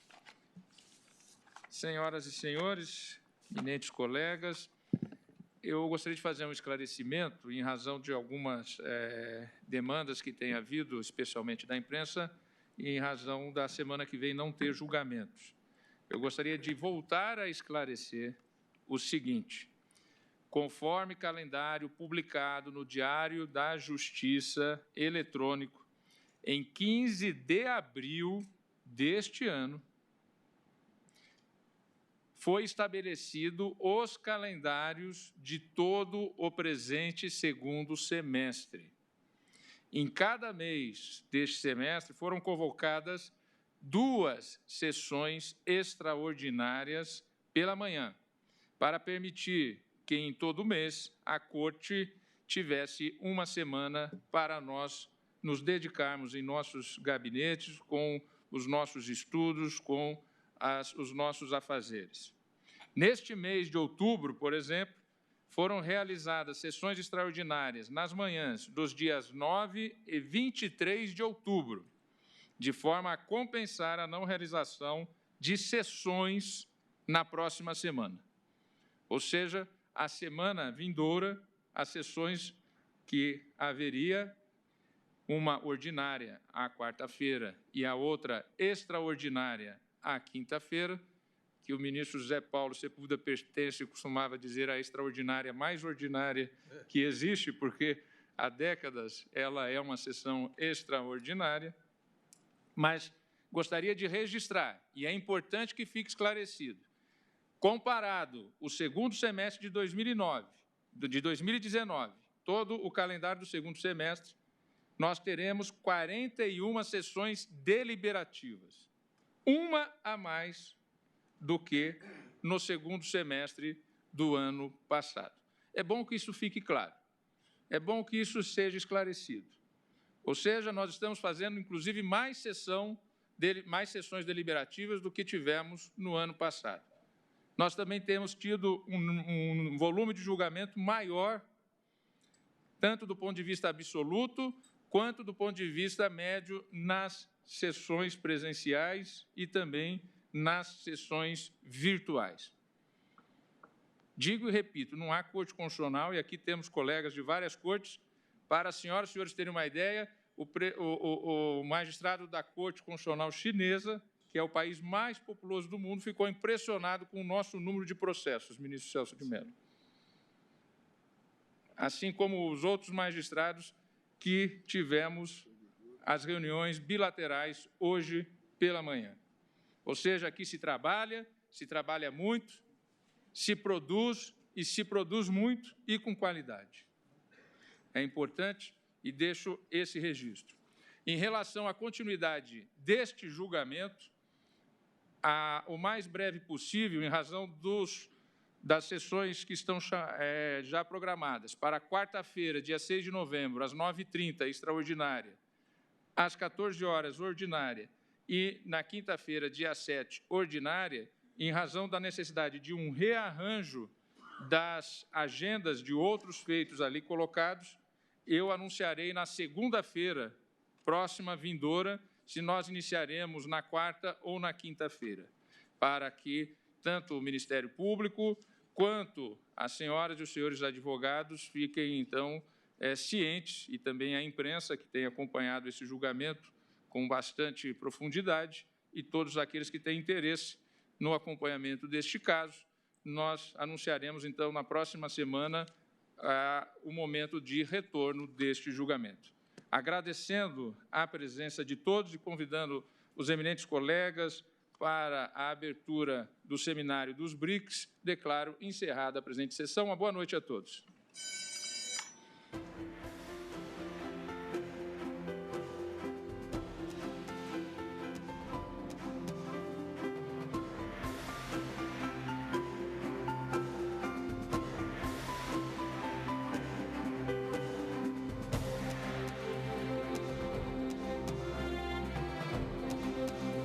Senhoras e senhores, eminentes colegas, eu gostaria de fazer um esclarecimento em razão de algumas demandas que tem havido, especialmente da imprensa, e em razão da semana que vem não ter julgamentos. Eu gostaria de voltar a esclarecer o seguinte: conforme calendário publicado no Diário da Justiça eletrônico, em 15 de abril deste ano, foi estabelecido os calendários de todo o presente segundo semestre. Em cada mês deste semestre foram convocadas 2 sessões extraordinárias pela manhã, para permitir que em todo mês a Corte tivesse uma semana para nós nos dedicarmos em nossos gabinetes, com os nossos estudos, com os nossos afazeres. Neste mês de outubro, por exemplo, foram realizadas sessões extraordinárias nas manhãs dos dias 9 e 23 de outubro, de forma a compensar a não realização de sessões na próxima semana. Ou seja, a semana vindoura, as sessões que haveria, uma ordinária à quarta-feira e a outra extraordinária à quinta-feira, que o ministro José Paulo Sepúlveda Pertence costumava dizer a extraordinária mais ordinária que existe, porque há décadas ela é uma sessão extraordinária. Mas gostaria de registrar, e é importante que fique esclarecido, comparado o segundo semestre de 2019, todo o calendário do segundo semestre, nós teremos 41 sessões deliberativas, uma a mais do que no segundo semestre do ano passado. É bom que isso fique claro, é bom que isso seja esclarecido. Ou seja, nós estamos fazendo, inclusive, mais sessões deliberativas do que tivemos no ano passado. Nós também temos tido um volume de julgamento maior, tanto do ponto de vista absoluto, quanto do ponto de vista médio, nas sessões presenciais e também nas sessões virtuais. Digo e repito, não há Corte Constitucional, e aqui temos colegas de várias cortes. Para as senhoras e senhores terem uma ideia, o magistrado da Corte Constitucional Chinesa, que é o país mais populoso do mundo, ficou impressionado com o nosso número de processos, ministro Celso de Mello. Assim como os outros magistrados que tivemos as reuniões bilaterais hoje pela manhã. Ou seja, aqui se trabalha muito, se produz e se produz muito e com qualidade. É importante e deixo esse registro. Em relação à continuidade deste julgamento, o mais breve possível, em razão das sessões que estão já programadas para quarta-feira, dia 6 de novembro, às 9h30, extraordinária, às 14 horas, ordinária, e na quinta-feira, dia 7, ordinária, em razão da necessidade de um rearranjo das agendas de outros feitos ali colocados, eu anunciarei na segunda-feira, próxima vindoura, se nós iniciaremos na quarta ou na quinta-feira, para que tanto o Ministério Público quanto as senhoras e os senhores advogados fiquem, então, cientes, e também a imprensa que tem acompanhado esse julgamento com bastante profundidade, e todos aqueles que têm interesse no acompanhamento deste caso, nós anunciaremos, então, na próxima semana, o momento de retorno deste julgamento. Agradecendo a presença de todos e convidando os eminentes colegas para a abertura do seminário dos BRICS, declaro encerrada a presente sessão. Uma boa noite a todos.